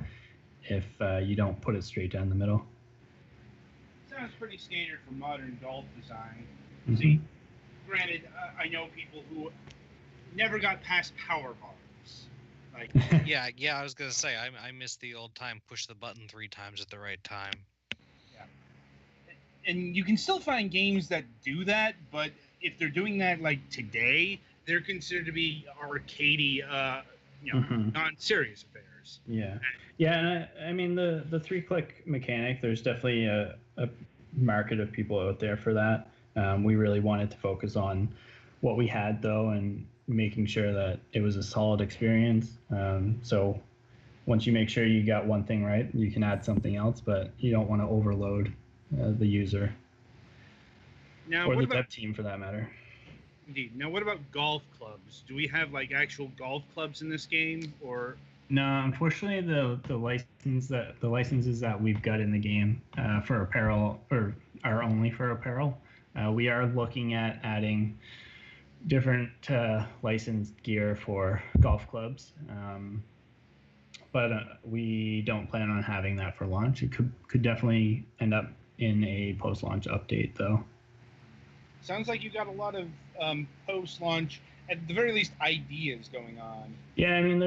Speaker 6: if you don't put it straight down the middle.
Speaker 2: Sounds pretty standard for modern golf design.
Speaker 6: Mm-hmm.
Speaker 2: See, granted, I know people who never got past power bars.
Speaker 1: Yeah, I was gonna say I missed the old time push the button 3 times at the right time.
Speaker 2: Yeah, and you can still find games that do that, but if they're doing that today, they're considered to be arcadey, non-serious affairs.
Speaker 6: Yeah, and I mean the 3-click mechanic. There's definitely a market of people out there for that. We really wanted to focus on what we had though, and making sure that it was a solid experience. So once you make sure you got one thing right, you can add something else, but you don't want to overload the user.
Speaker 2: Now,
Speaker 6: or the dev team, for that matter.
Speaker 2: Indeed. Now, what about golf clubs? Do we have actual golf clubs in this game, or?
Speaker 6: No, unfortunately, the licenses that we've got in the game for apparel are only for apparel. We are looking at adding different licensed gear for golf clubs, but we don't plan on having that for launch. It could definitely end up in a post-launch update, though.
Speaker 2: Sounds like you got a lot of post-launch, at the very least, ideas going on.
Speaker 6: Yeah, I mean,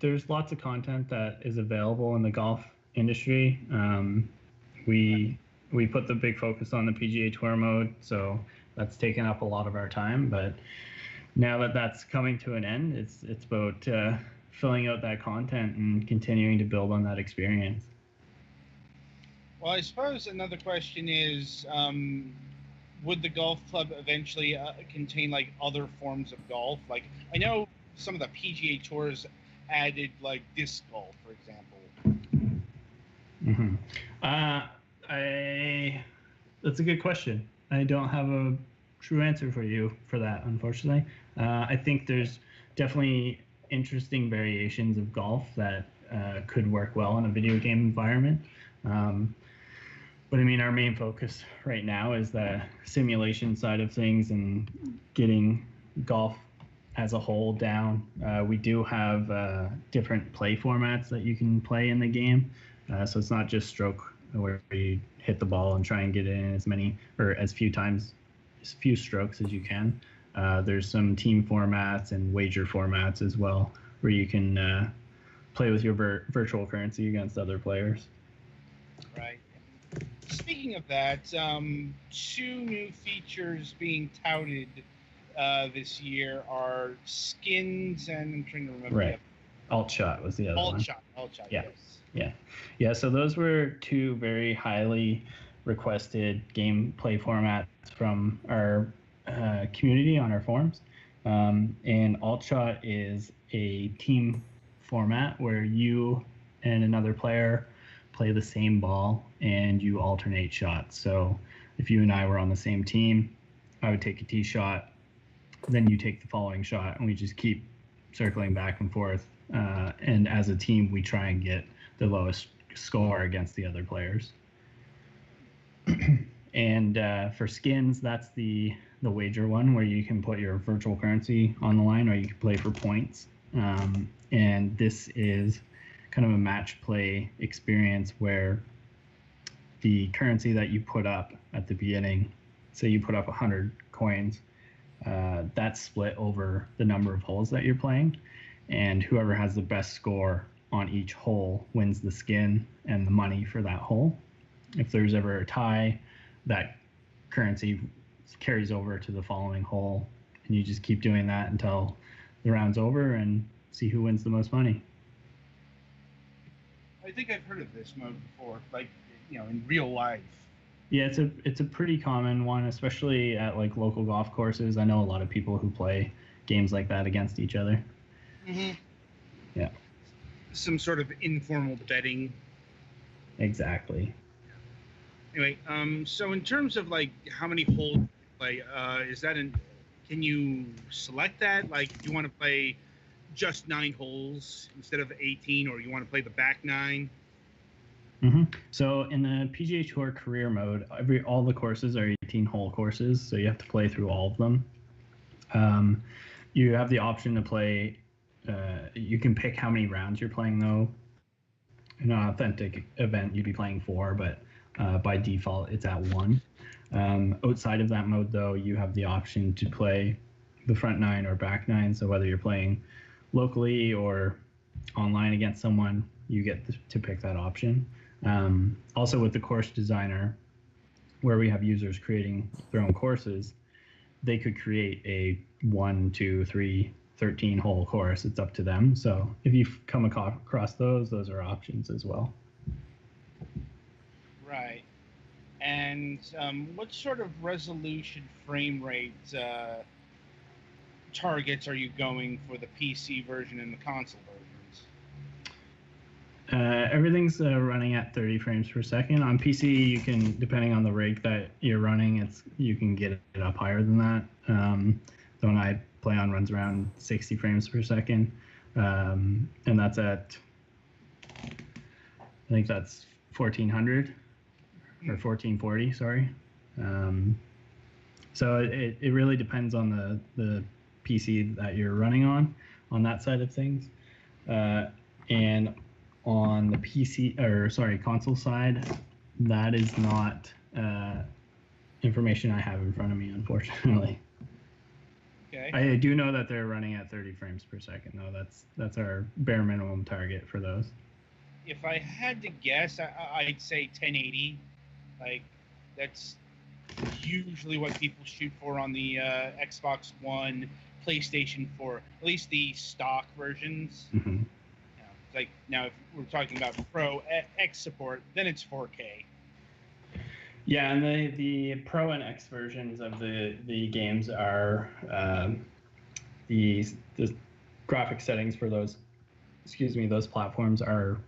Speaker 6: there's lots of content that is available in the golf industry. We put the big focus on the PGA Tour mode, so that's taken up a lot of our time. But now that that's coming to an end, it's about filling out that content and continuing to build on that experience.
Speaker 2: Well, I suppose another question is, would the golf club eventually contain other forms of golf? I know some of the PGA Tours added disc golf, for example.
Speaker 6: Mm-hmm. That's a good question. I don't have a true answer for you for that, unfortunately. I think there's definitely interesting variations of golf that could work well in a video game environment. But I mean, our main focus right now is the simulation side of things and getting golf as a whole down. We do have different play formats that you can play in the game. So it's not just stroke, where you hit the ball and try and get it in as few strokes as you can. There's some team formats and wager formats as well, where you can play with your virtual currency against other players.
Speaker 2: Right. Speaking of that, 2 new features being touted this year are skins, and I'm trying to remember.
Speaker 6: Right. Alt shot was the other one.
Speaker 2: Alt shot.
Speaker 6: Yeah.
Speaker 2: Yes.
Speaker 6: Yeah. So those were 2 very highly requested gameplay formats from our community on our forums. And alt shot is a team format where you and another player play the same ball and you alternate shots. So if you and I were on the same team, I would take a tee shot, then you take the following shot, and we just keep circling back and forth. And as a team, we try and get the lowest score against the other players. And for skins, that's the wager one, where you can put your virtual currency on the line, or you can play for points. And this is kind of a match play experience where the currency that you put up at the beginning, say you put up 100 coins, that's split over the number of holes that you're playing, and whoever has the best score on each hole wins the skin and the money for that hole. If there's ever a tie, that currency carries over to the following hole, and you just keep doing that until the round's over and see who wins the most money.
Speaker 2: I think I've heard of this mode before, like, in real life.
Speaker 6: Yeah, it's a pretty common one, especially at like local golf courses. I know a lot of people who play games like that against each other.
Speaker 2: Mm-hmm.
Speaker 6: Yeah.
Speaker 2: Some sort of informal betting.
Speaker 6: Exactly.
Speaker 2: Anyway, so in terms of like how many holes you play, can you select that? Like, do you want to play just 9 holes instead of 18, or you want to play the back 9?
Speaker 6: Mm-hmm. So in the PGA Tour career mode, all the courses are 18-hole courses, so you have to play through all of them. You have the option to play. You can pick how many rounds you're playing, though. In an authentic event, you'd be playing 4, but by default, it's at 1. Outside of that mode, though, you have the option to play the front 9 or back 9. So whether you're playing locally or online against someone, you get to pick that option. Also, with the course designer, where we have users creating their own courses, they could create a 1, 2, 3, 13-hole course. It's up to them. So if you come across those are options as well.
Speaker 2: Right. And what sort of resolution frame rate targets are you going for the PC version and the console versions?
Speaker 6: Everything's running at 30 frames per second. On PC, you can, depending on the rig that you're running, you can get it up higher than that. The one I play on runs around 60 frames per second, and that's at, I think that's 1400 or 1440. Sorry. So it really depends on the PC that you're running on that side of things, and on the console side, that is not information I have in front of me, unfortunately.
Speaker 2: Okay.
Speaker 6: I do know that they're running at 30 frames per second, though. That's our bare minimum target for those.
Speaker 2: If I had to guess, I'd say 1080. Like, that's usually what people shoot for on the Xbox One, PlayStation 4, at least the stock versions.
Speaker 6: Mm-hmm.
Speaker 2: Like, now if we're talking about Pro X support, then it's 4K.
Speaker 6: Yeah, and the Pro and X versions of the games are the graphic settings for those platforms are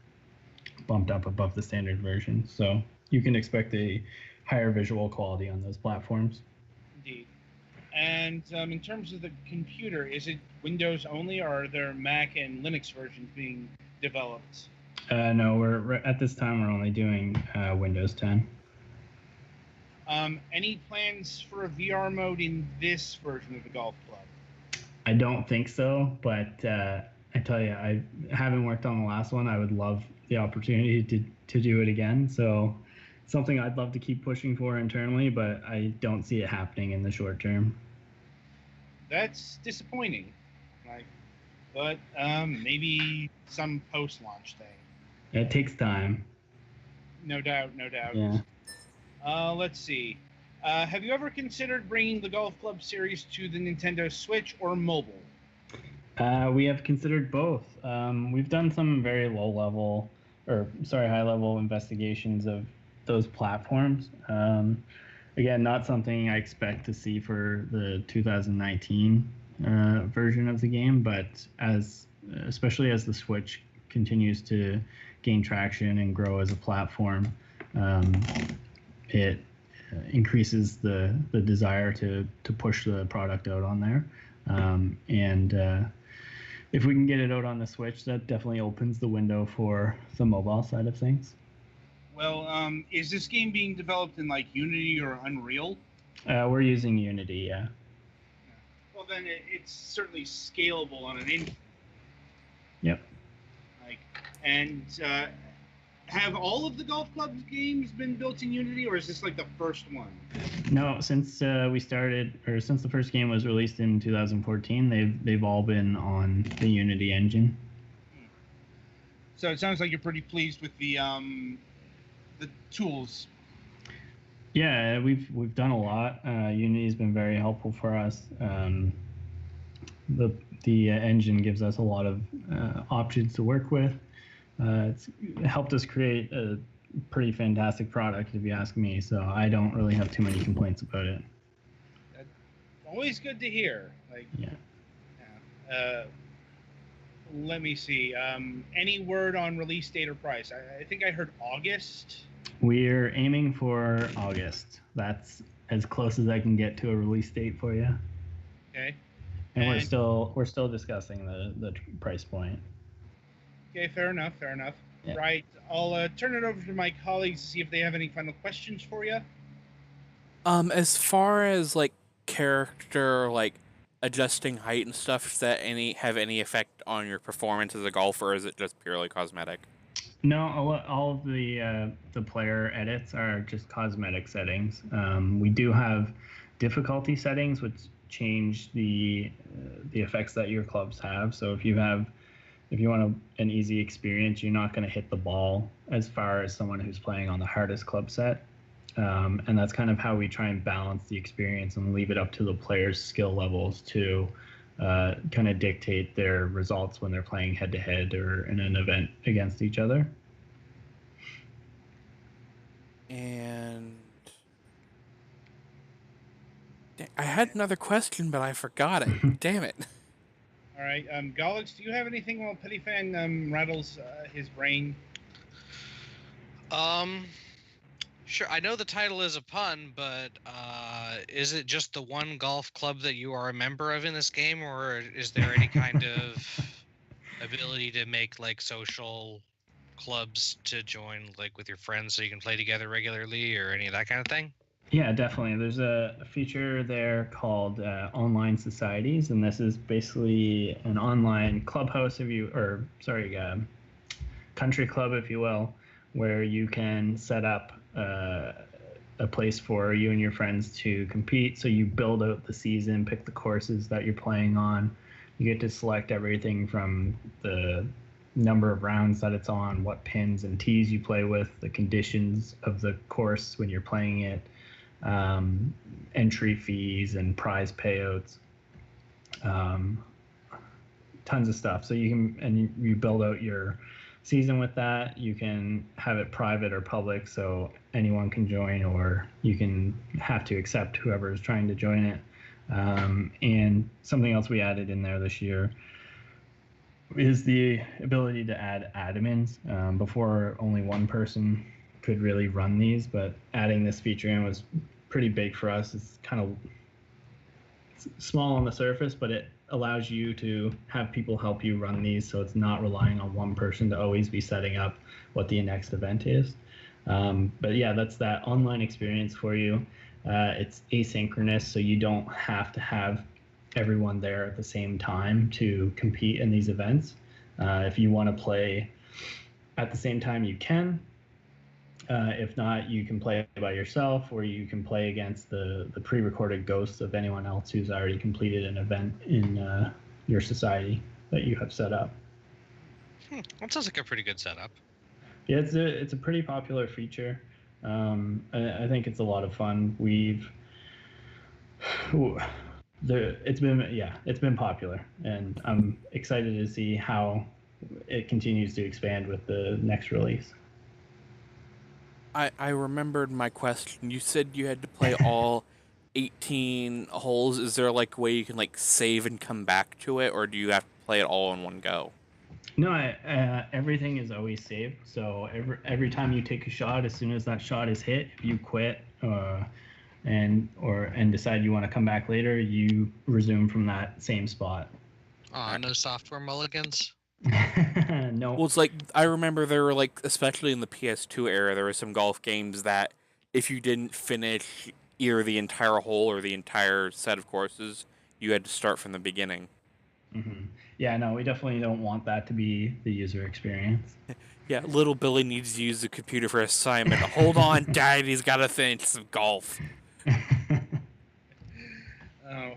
Speaker 6: bumped up above the standard version, so you can expect a higher visual quality on those platforms.
Speaker 2: Indeed. And in terms of the computer, is it Windows only, or are there Mac and Linux versions being developed?
Speaker 6: No, we're at this time we're only doing Windows 10.
Speaker 2: Any plans for a VR mode in this version of the Golf Club?
Speaker 6: I don't think so, but I tell you, I haven't worked on the last one. I would love the opportunity to do it again. So something I'd love to keep pushing for internally, but I don't see it happening in the short term.
Speaker 2: That's disappointing. But maybe some post-launch thing.
Speaker 6: It takes time.
Speaker 2: No doubt.
Speaker 6: Yeah.
Speaker 2: Let's see. Have you ever considered bringing the Golf Club series to the Nintendo Switch or mobile?
Speaker 6: We have considered both. We've done some very high-level investigations of those platforms. Again, not something I expect to see for the 2019 version of the game, but especially as the Switch continues to gain traction and grow as a platform, increases the desire to push the product out on there. And if we can get it out on the Switch, that definitely opens the window for the mobile side of things.
Speaker 2: Well, is this game being developed in like Unity or Unreal?
Speaker 6: We're using Unity, yeah.
Speaker 2: Well, then it's certainly scalable on an in.
Speaker 6: Yep.
Speaker 2: And have all of the golf club games been built in Unity, or is this like the first one?
Speaker 6: No, since we started, or since the first game was released in 2014, they've all been on the Unity engine.
Speaker 2: So it sounds like you're pretty pleased with the tools.
Speaker 6: Yeah, we've done a lot. Unity's been very helpful for us. The engine gives us a lot of options to work with. It's helped us create a pretty fantastic product, if you ask me. So I don't really have too many complaints about it.
Speaker 2: Always good to hear. Let me see. Any word on release date or price? I think I heard August.
Speaker 6: We're aiming for August. That's as close as I can get to a release date for you.
Speaker 2: Okay.
Speaker 6: And we're still discussing the price point.
Speaker 2: Okay, fair enough. Yeah. Right. I'll turn it over to my colleagues to see if they have any final questions for you.
Speaker 3: As far as like character, like adjusting height and stuff, does that have any effect on your performance as a golfer, or is it just purely cosmetic?
Speaker 6: No, all of the player edits are just cosmetic settings. We do have difficulty settings, which change the effects that your clubs have. So if you want an easy experience, you're not going to hit the ball as far as someone who's playing on the hardest club set. And that's kind of how we try and balance the experience and leave it up to the players' skill levels to kind of dictate their results when they're playing head-to-head or in an event against each other.
Speaker 3: And I had another question, but I forgot it. Damn it.
Speaker 2: All right, Gollix, do you have anything while Pettyfan rattles his brain?
Speaker 1: Sure. I know the title is a pun, but is it just the one golf club that you are a member of in this game, or is there any kind of ability to make like social clubs to join, like with your friends, so you can play together regularly, or any of that kind of thing?
Speaker 6: Yeah, definitely. There's a feature there called online societies, and this is basically an online clubhouse, country club, if you will, where you can set up a place for you and your friends to compete. So you build out the season, pick the courses that you're playing on. You get to select everything from the number of rounds that it's on, what pins and tees you play with, the conditions of the course when you're playing it, entry fees and prize payouts, tons of stuff. So you build out your season with that. You can have it private or public, so anyone can join, or you can have to accept whoever is trying to join it. And something else we added in there this year is the ability to add admins. Before, only one person could really run these, but adding this feature in was pretty big for us. It's kind of small on the surface, but it allows you to have people help you run these, so it's not relying on one person to always be setting up what the next event is. But yeah, that's that online experience for you. It's asynchronous, so you don't have to have everyone there at the same time to compete in these events. If you want to play at the same time, you can. If not, you can play by yourself, or you can play against the pre-recorded ghosts of anyone else who's already completed an event in your society that you have set up.
Speaker 1: That sounds like a pretty good setup.
Speaker 6: Yeah, it's a pretty popular feature. I think it's a lot of fun. It's been popular, and I'm excited to see how it continues to expand with the next release.
Speaker 3: I remembered my question. You said you had to play all 18 holes. Is there like a way you can like save and come back to it, or do you have to play it all in one go?
Speaker 6: No, everything is always saved. So every time you take a shot, as soon as that shot is hit, if you quit and decide you want to come back later, you resume from that same spot.
Speaker 1: No software mulligans?
Speaker 6: No.
Speaker 3: Well, it's like I remember there were like, especially in the PS2 era, there were some golf games that if you didn't finish either the entire hole or the entire set of courses, you had to start from the beginning.
Speaker 6: Mm-hmm. Yeah, no, we definitely don't want that to be the user experience.
Speaker 3: Yeah, little Billy needs to use the computer for assignment. Hold on, Dad, he's got to finish some golf.
Speaker 2: Oh.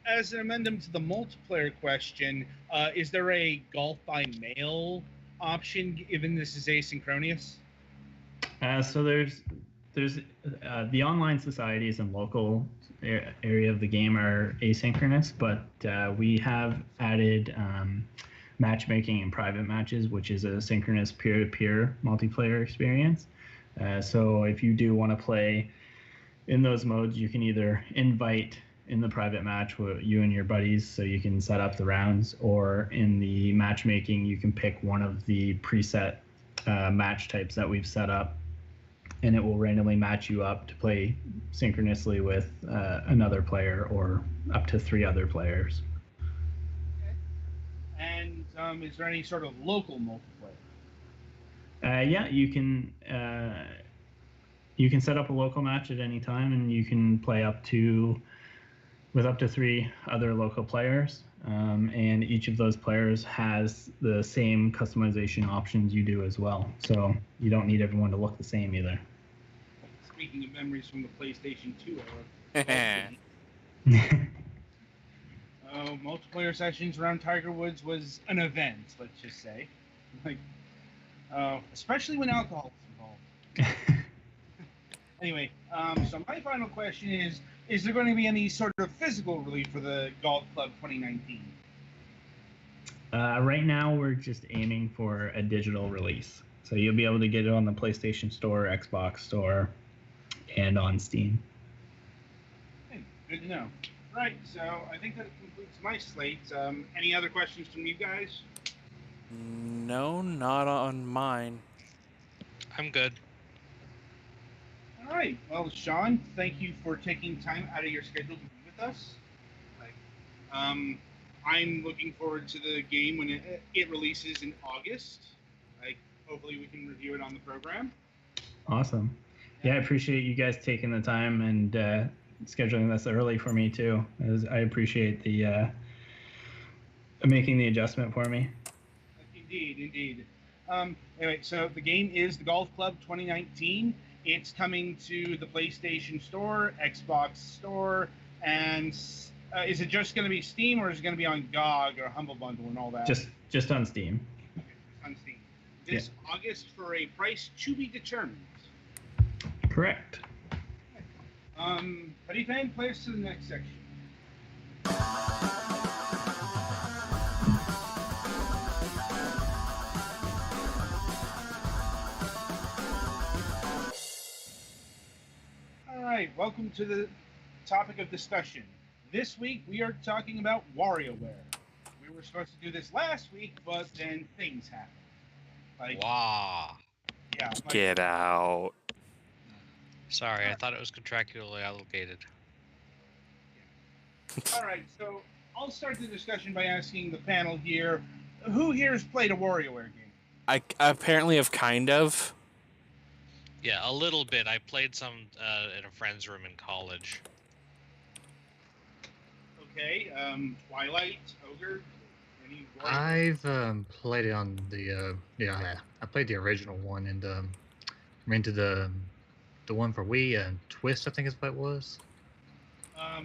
Speaker 2: As an amendment to the multiplayer question, is there a golf by mail option given this is asynchronous?
Speaker 6: So there's the online societies and local area of the game are asynchronous, but we have added matchmaking in private matches, which is a synchronous peer-to-peer multiplayer experience. So if you do want to play in those modes, you can either invite in the private match with you and your buddies so you can set up the rounds, or in the matchmaking you can pick one of the preset match types that we've set up, and it will randomly match you up to play synchronously with another player or up to 3 other players.
Speaker 2: And is there any sort of local multiplayer?
Speaker 6: Yeah, you can set up a local match at any time, and you can play with up to 3 other local players, and each of those players has the same customization options you do as well. So you don't need everyone to look the same either.
Speaker 2: Speaking of memories from the PlayStation 2 era. Multiplayer sessions around Tiger Woods was an event, let's just say. Like, especially when alcohol is involved. Anyway, so my final question is there going to be any sort of physical release for the Golf Club 2019?
Speaker 6: Right now, we're just aiming for a digital release. So you'll be able to get it on the PlayStation Store, Xbox Store, and on Steam.
Speaker 2: Hey, good to know. Right, so I think that concludes my slate. Any other questions from you guys?
Speaker 3: No, not on mine.
Speaker 1: I'm good.
Speaker 2: All right. Well, Shaun, thank you for taking time out of your schedule to be with us. I'm looking forward to the game when it releases in August. Hopefully we can review it on the program.
Speaker 6: Awesome. Yeah, I appreciate you guys taking the time and scheduling this early for me too. I appreciate the making the adjustment for me.
Speaker 2: Indeed. Anyway, so the game is the Golf Club 2019. It's coming to the PlayStation Store, Xbox Store, and is it just going to be Steam, or is it going to be on GOG or Humble Bundle and all that?
Speaker 6: Just on Steam.
Speaker 2: Okay, on Steam. This August for a price to be determined.
Speaker 6: Correct.
Speaker 2: Buddy Fan, play us to the next section. All right, welcome to the topic of discussion. This week we are talking about WarioWare. We were supposed to do this last week, but then things happened.
Speaker 1: Wow.
Speaker 2: Yeah.
Speaker 3: Get out.
Speaker 1: Sorry, I thought it was contractually obligated.
Speaker 2: All right, so I'll start the discussion by asking the panel here, who here has played a WarioWare game?
Speaker 3: I apparently have kind of.
Speaker 1: Yeah, a little bit. I played some in a friend's room in college.
Speaker 2: Okay, Twilight, Ogre, any
Speaker 4: I've played it on the I played the original one, and I'm into the one for Wii, Twist, I think is what it was.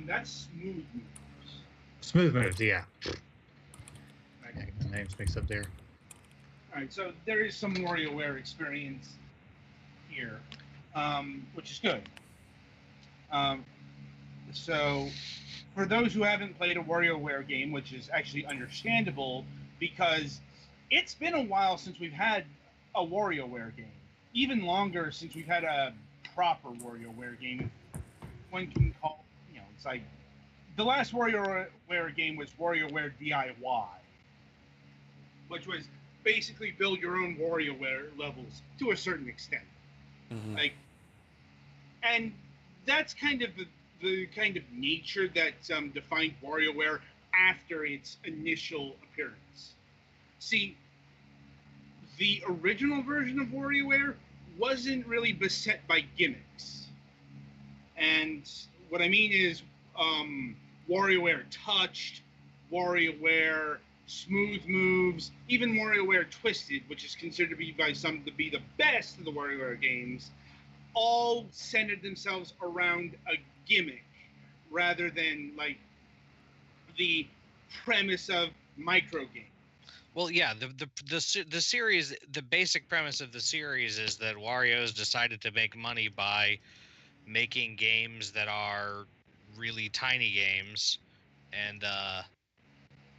Speaker 2: That's Smooth Moves.
Speaker 4: Smooth Moves, yeah. Yeah, the names mixed up there.
Speaker 2: All right, so there is some WarioWare experience here, which is good. So for those who haven't played a WarioWare game, which is actually understandable because it's been a while since we've had a WarioWare game. Even longer since we've had a proper WarioWare game. One can call, it's like the last WarioWare game was WarioWare DIY, which was basically build your own WarioWare levels to a certain extent.
Speaker 3: Mm-hmm.
Speaker 2: Like And that's kind of the kind of nature that defined WarioWare after its initial appearance. See, the original version of WarioWare wasn't really beset by gimmicks. And what I mean is WarioWare Touched, WarioWare Smooth Moves, even WarioWare Twisted, which is considered to be by some to be the best of the WarioWare games, all centered themselves around a gimmick rather than like the premise of micro games.
Speaker 1: Well, yeah, the series, the basic premise of the series is that Wario's decided to make money by making games that are really tiny games, and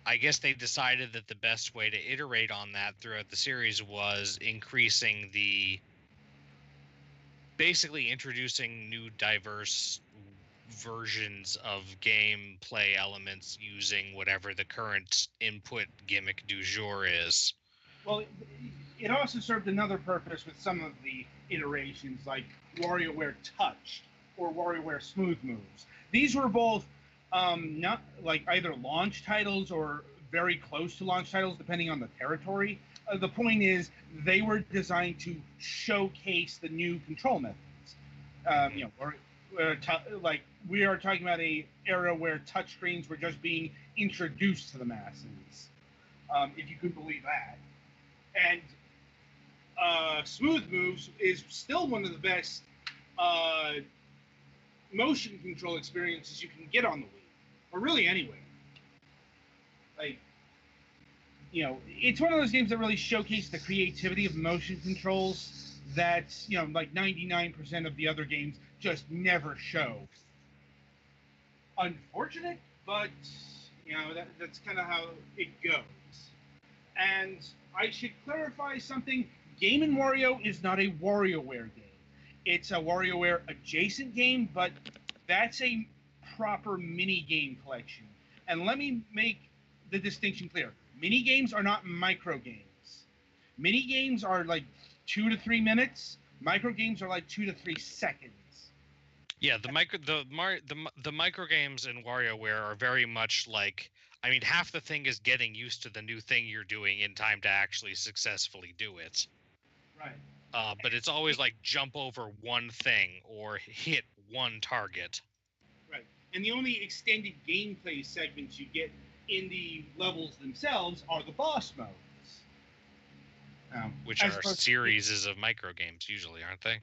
Speaker 1: I guess they decided that the best way to iterate on that throughout the series was basically introducing new diverse versions of gameplay elements using whatever the current input gimmick du jour is.
Speaker 2: Well, it also served another purpose with some of the iterations, like WarioWare Touch or WarioWare Smooth Moves. These were both not like either launch titles or very close to launch titles, depending on the territory. The point is, they were designed to showcase the new control methods. Like we are talking about a era where touchscreens were just being introduced to the masses, if you could believe that. And Smooth Moves is still one of the best motion control experiences you can get on the Wii, or really anywhere. Like, it's one of those games that really showcase the creativity of motion controls that, like 99% of the other games just never show. Unfortunate, but, that's kind of how it goes. And I should clarify something. Game & Wario is not a WarioWare game. It's a WarioWare adjacent game, but that's a proper mini-game collection. And let me make the distinction clear. Mini-games are not micro-games. Mini-games are like 2 to 3 minutes. Micro-games are like 2 to 3 seconds.
Speaker 1: Yeah, the micro games in WarioWare are very much like, I mean, half the thing is getting used to the new thing you're doing in time to actually successfully do it.
Speaker 2: Right.
Speaker 1: But it's always like jump over one thing or hit one target.
Speaker 2: Right. And the only extended gameplay segments you get in the levels themselves are the boss modes.
Speaker 1: Which are series of micro games usually, aren't they?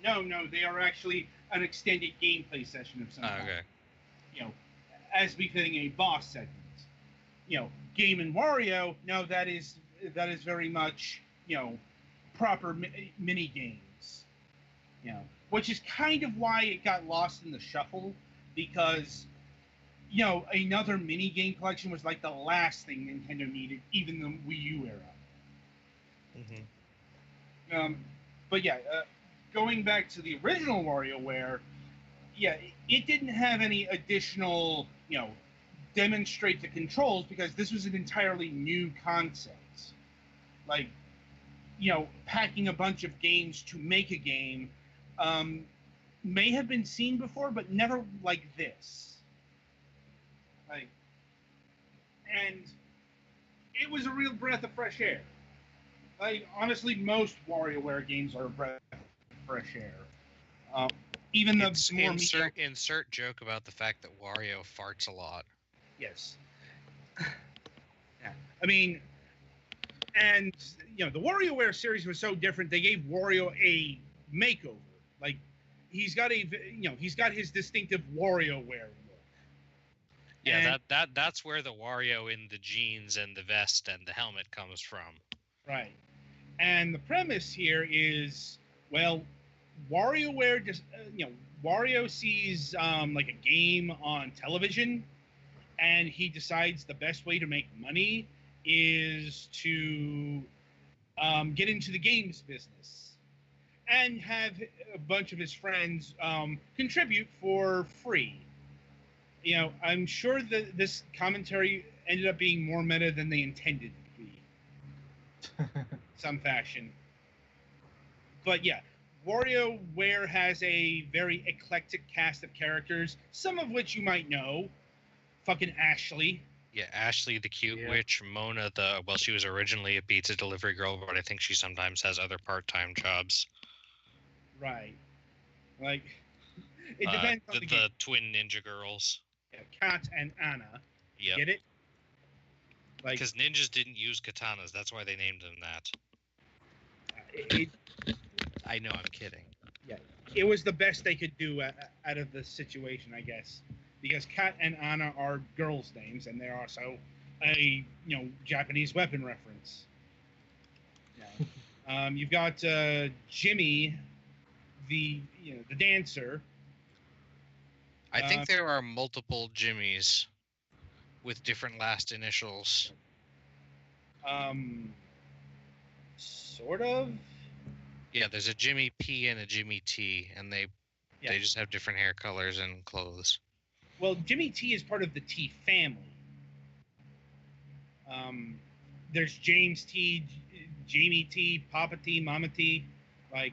Speaker 2: No, they are actually an extended gameplay session of some kind.
Speaker 1: Okay.
Speaker 2: As befitting a boss segment. Game & Wario, no, that is very much, proper mini games. Which is kind of why it got lost in the shuffle, because another mini game collection was like the last thing Nintendo needed, even the Wii U era.
Speaker 1: Mm-hmm.
Speaker 2: But yeah, going back to the original WarioWare, yeah, it didn't have any additional, demonstrate the controls, because this was an entirely new concept. Like, packing a bunch of games to make a game may have been seen before, but never like this. Like, and it was a real breath of fresh air. Like, honestly, most WarioWare games are a breath of fresh air. Even the
Speaker 1: insert joke about the fact that Wario farts a lot.
Speaker 2: Yes. Yeah. I mean, and the WarioWare series was so different. They gave Wario a makeover. Like, he's got his distinctive WarioWare look.
Speaker 1: Yeah, and that's where the Wario in the jeans and the vest and the helmet comes from.
Speaker 2: Right. And the premise here is, well, WarioWare just Wario sees like a game on television, and he decides the best way to make money is to get into the games business and have a bunch of his friends contribute for free. I'm sure that this commentary ended up being more meta than they intended to be. Some fashion. But yeah, WarioWare has a very eclectic cast of characters, some of which you might know. Fucking Ashley.
Speaker 1: Yeah, Ashley the cute
Speaker 4: Yeah.
Speaker 1: witch, Mona she was originally a pizza delivery girl, but I think she sometimes has other part-time jobs.
Speaker 2: Right. Like, it depends on the game.
Speaker 1: The twin ninja girls.
Speaker 2: Yeah, Kat and Anna.
Speaker 1: Yeah.
Speaker 2: Get it? Like,
Speaker 1: Because ninjas didn't use katanas, that's why they named them that. I know, I'm kidding.
Speaker 2: Yeah, it was the best they could do out of the situation, I guess, because Kat and Anna are girls' names, and they're also a Japanese weapon reference. Yeah. You've got Jimmy, the dancer.
Speaker 1: I think there are multiple Jimmys with different last initials.
Speaker 2: Sort of.
Speaker 1: Yeah, there's a Jimmy P and a Jimmy T, and they just have different hair colors and clothes.
Speaker 2: Well, Jimmy T is part of the T family. There's James T, Jamie T, Papa T, Mama T. Like,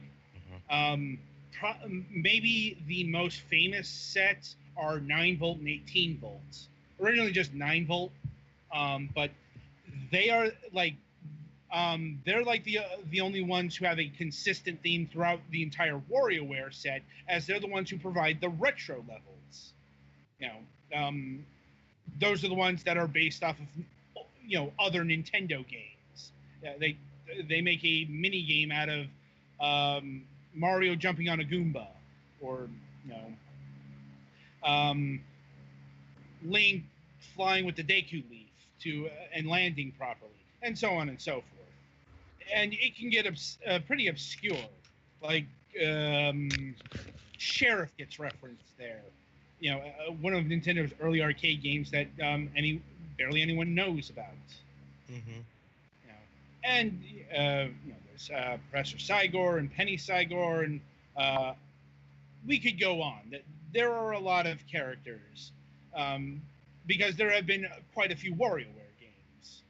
Speaker 2: maybe the most famous sets are 9 volt and 18 volts. Originally just 9 volt, but they are like they're like the only ones who have a consistent theme throughout the entire WarioWare set, as they're the ones who provide the retro levels. Those are the ones that are based off of other Nintendo games. They make a mini game out of Mario jumping on a Goomba, or Link flying with the Deku Leaf and landing properly, and so on and so forth. And it can get pretty obscure. Like Sheriff gets referenced there. One of Nintendo's early arcade games that barely anyone knows about.
Speaker 1: Mm-hmm.
Speaker 2: And there's Professor Cygor and Penny Cygor, and we could go on. There are a lot of characters because there have been quite a few WarioWare games.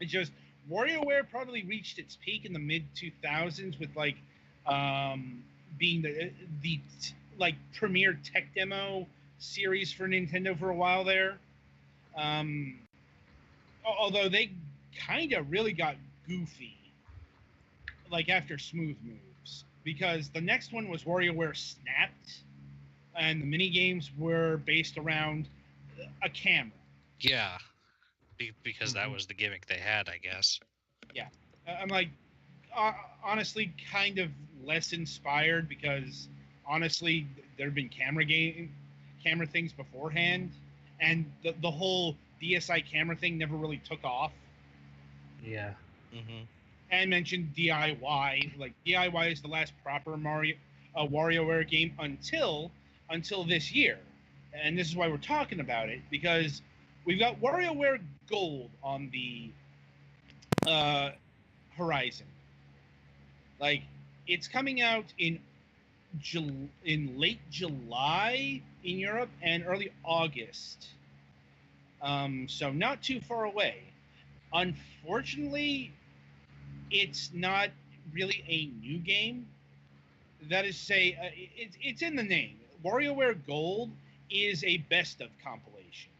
Speaker 2: It's just WarioWare probably reached its peak in the mid 2000s with being the premier tech demo series for Nintendo for a while there. Although they kind of really got goofy after Smooth Moves, because the next one was WarioWare Snapped, and the mini games were based around a camera.
Speaker 1: Yeah, because that was the gimmick they had, I guess.
Speaker 2: Yeah, I'm honestly kind of less inspired, because honestly there have been camera things beforehand, and the whole DSi camera thing never really took off.
Speaker 4: Yeah.
Speaker 1: Mm-hmm.
Speaker 2: And mentioned DIY. DIY is the last proper WarioWare game until this year, and this is why we're talking about it, because we've got WarioWare Gold on the horizon. It's coming out in late July in Europe and early August. So not too far away. Unfortunately, it's not really a new game. That is to say, it's in the name. WarioWare Gold is a best of compilation.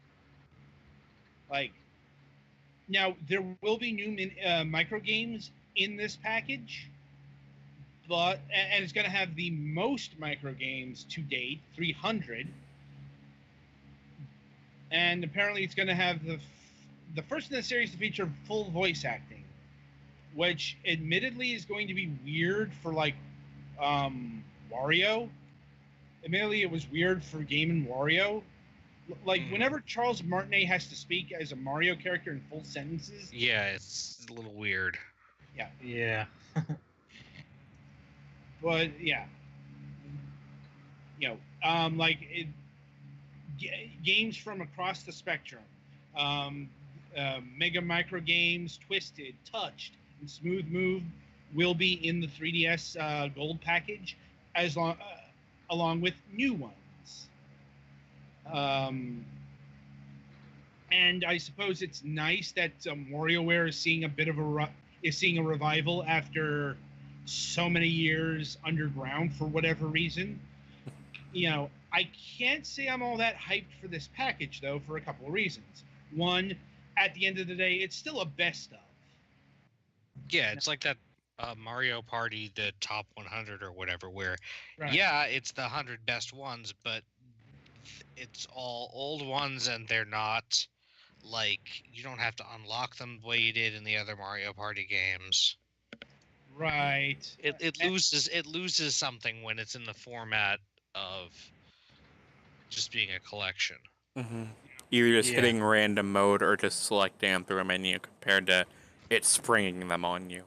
Speaker 2: Now there will be new micro games in this package, and it's going to have the most micro games to date, 300. And apparently it's going to have the first in the series to feature full voice acting, which admittedly is going to be weird for Wario. Admittedly, it was weird for Game & Wario. Whenever Charles Martinet has to speak as a Mario character in full sentences.
Speaker 1: Yeah, it's a little weird.
Speaker 2: Yeah.
Speaker 4: Yeah.
Speaker 2: But yeah. Games from across the spectrum. Mega Micro Games, Twisted, Touched, and Smooth Move will be in the 3DS Gold package, along with new ones. And I suppose it's nice that WarioWare is seeing a revival after so many years underground for whatever reason. I can't say I'm all that hyped for this package, though, for a couple of reasons. One, at the end of the day, it's still a best of.
Speaker 1: Yeah, it's like that Mario Party, the top 100 or whatever, where,
Speaker 2: Right.
Speaker 1: yeah, it's the 100 best ones, but it's all old ones, and they're not, like, you don't have to unlock them the way you did in the other Mario Party games.
Speaker 2: Right.
Speaker 1: It loses something when it's in the format of just being a collection.
Speaker 3: Mm-hmm. Either just hitting random mode or just selecting them through a menu compared to it springing them on you.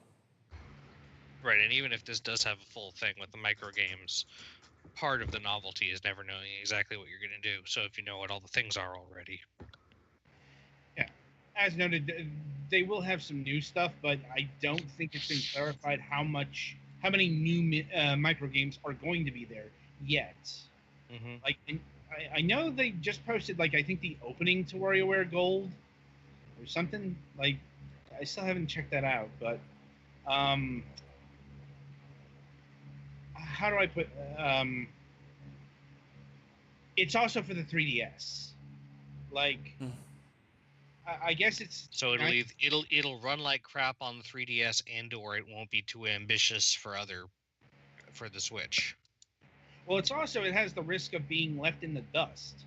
Speaker 1: Right, and even if this does have a full thing with the micro games, part of the novelty is never knowing exactly what you're going to do. So if you know what all the things are already.
Speaker 2: Yeah. As noted, they will have some new stuff, but I don't think it's been clarified how many new micro games are going to be there yet.
Speaker 1: Mm-hmm.
Speaker 2: Like, I know they just posted, like, I think the opening to WarioWare Gold or something. Like, I still haven't checked that out, but how do I put it's also for the 3DS. Like, I guess it's
Speaker 1: so it'll run like crap on the 3DS, and/or it won't be too ambitious for the Switch.
Speaker 2: Well, it has the risk of being left in the dust.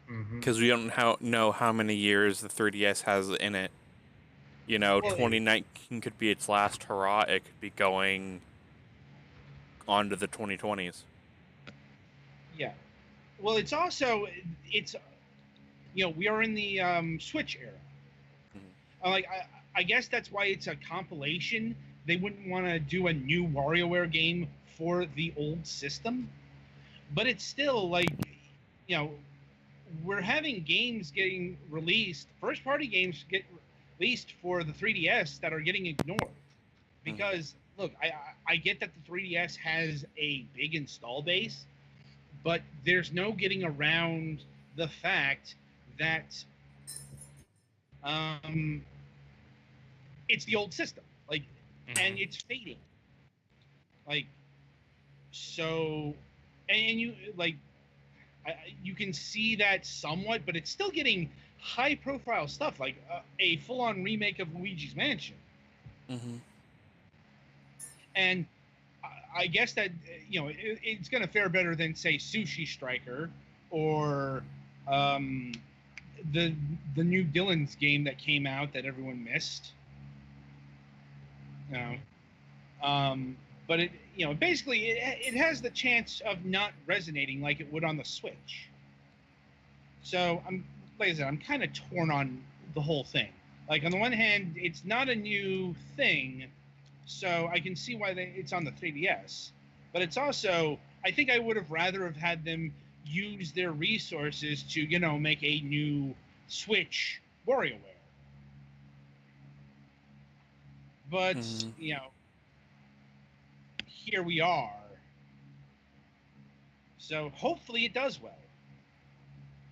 Speaker 3: Because we don't know how many years the 3DS has in it. 2019 could be its last hurrah. It could be going on to the 2020s.
Speaker 2: Yeah. Well, we are in the Switch era. I guess that's why it's a compilation. They wouldn't want to do a new WarioWare game for the old system. But it's still we're having games getting released, first-party games get released for the 3DS that are getting ignored. Because, look, I get that the 3DS has a big install base, but there's no getting around the fact that it's the old system, and it's fading. So, and you you can see that somewhat, but it's still getting high-profile stuff, like a full-on remake of Luigi's Mansion. And I guess that it's going to fare better than, say, Sushi Striker or the new Dylan's game that came out that everyone missed. But basically it has the chance of not resonating like it would on the Switch. So like I said, I'm kind of torn on the whole thing. Like, on the one hand, it's not a new thing, so I can see why it's on the 3DS. But it's also, I think I would have rather have had them use their resources to, make a new Switch WarioWare. But, here we are. So hopefully it does well.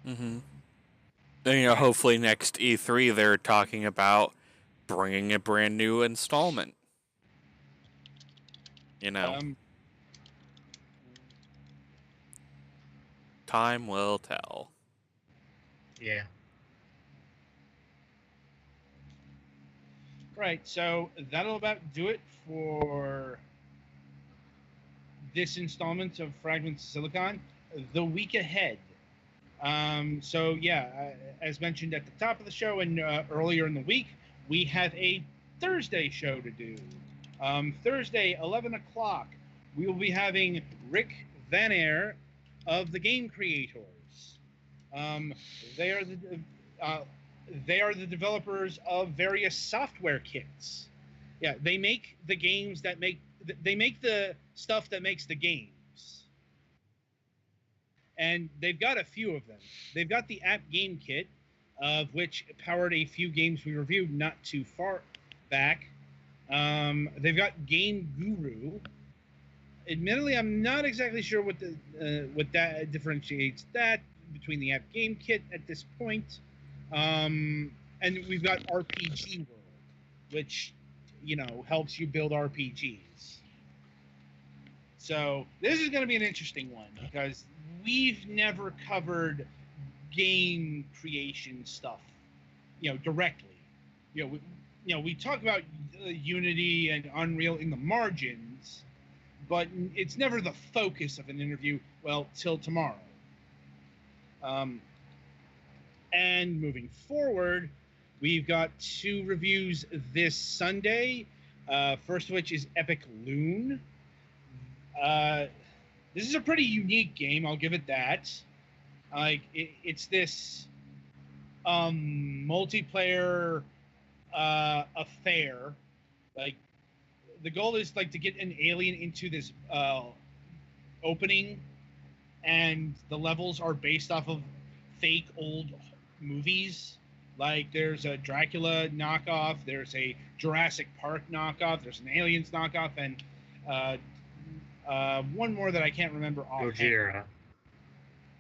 Speaker 3: And, hopefully next E3 they're talking about bringing a brand new installment. Time will tell.
Speaker 4: Yeah.
Speaker 2: Right, so that'll about do it for this installment of Fragments of Silicon. The week ahead. As mentioned at the top of the show and earlier in the week, we have a Thursday show to do. Thursday, 11 o'clock, we will be having Rick Van Air of the Game Creators. They are the developers of various software kits. Yeah, they make the games they make the stuff that makes the games. And they've got a few of them. They've got the App Game Kit, of which powered a few games we reviewed not too far back. They've got Game Guru. Admittedly, I'm not exactly sure what that differentiates that between the App Game Kit at this point. And we've got RPG World, which, helps you build RPGs. So this is going to be an interesting one because we've never covered game creation stuff, directly. We talk about Unity and Unreal in the margins, but it's never the focus of an interview, till tomorrow. And moving forward, we've got 2 reviews this Sunday. First of which is Epic Loon. This is a pretty unique game, I'll give it that. It's this multiplayer affair. The goal is to get an alien into this opening, and the levels are based off of fake old movies. There's a Dracula knockoff, there's a Jurassic Park knockoff, there's an Aliens knockoff, and one more that I can't remember offhand.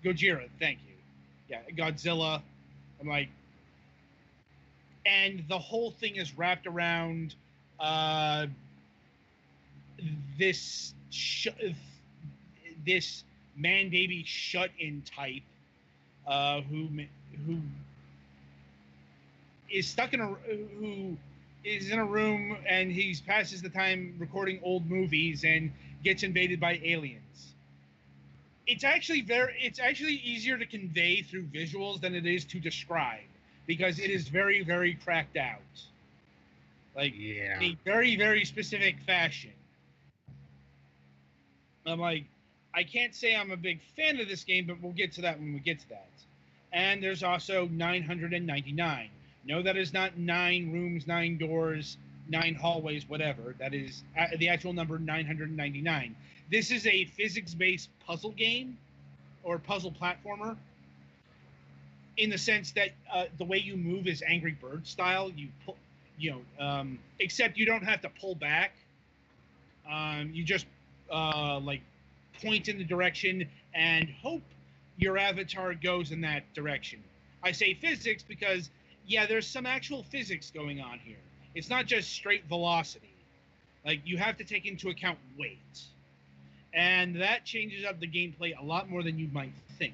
Speaker 2: Gojira, thank you. Yeah, Godzilla. And the whole thing is wrapped around this man baby shut-in type who is stuck who is in a room, and he passes the time recording old movies and gets invaded by aliens. It's actually easier to convey through visuals than it is to describe, because it is very, very cracked out. In a very, very specific fashion. I can't say I'm a big fan of this game, but we'll get to that when we get to that. And there's also 999. No, that is not 9 rooms, 9 doors, 9 hallways, whatever. That is the actual number 999. This is a physics-based puzzle game or puzzle platformer, in the sense that the way you move is Angry Bird style. You pull, except you don't have to pull back. You just point in the direction and hope your avatar goes in that direction. I say physics because, there's some actual physics going on here. It's not just straight velocity. You have to take into account weight. And that changes up the gameplay a lot more than you might think.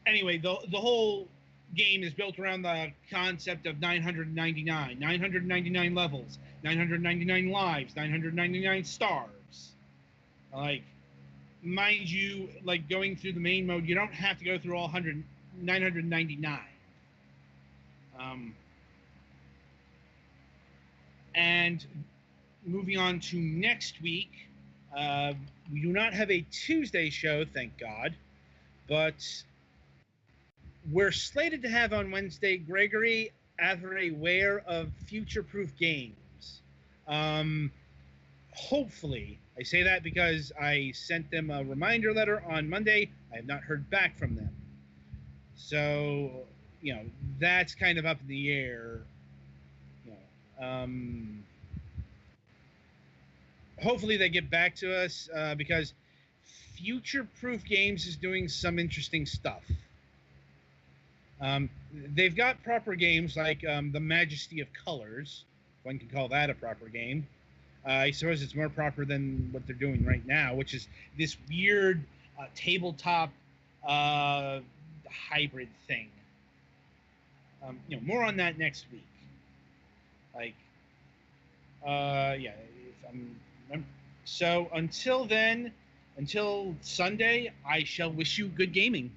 Speaker 2: Anyway, the whole game is built around the concept of 999. 999 levels, 999 lives, 999 stars. Mind you, going through the main mode, you don't have to go through all 999. And moving on to next week, we do not have a Tuesday show, thank God, but we're slated to have on Wednesday Gregory Avery-Ware of Future Proof Games. Hopefully, I say that because I sent them a reminder letter on Monday. I have not heard back from them. So, that's kind of up in the air. Hopefully they get back to us because Future Proof Games is doing some interesting stuff. They've got proper games like The Majesty of Colors. If one can call that a proper game. I suppose it's more proper than what they're doing right now, which is this weird tabletop hybrid thing. More on that next week. So until then, until Sunday, I shall wish you good gaming.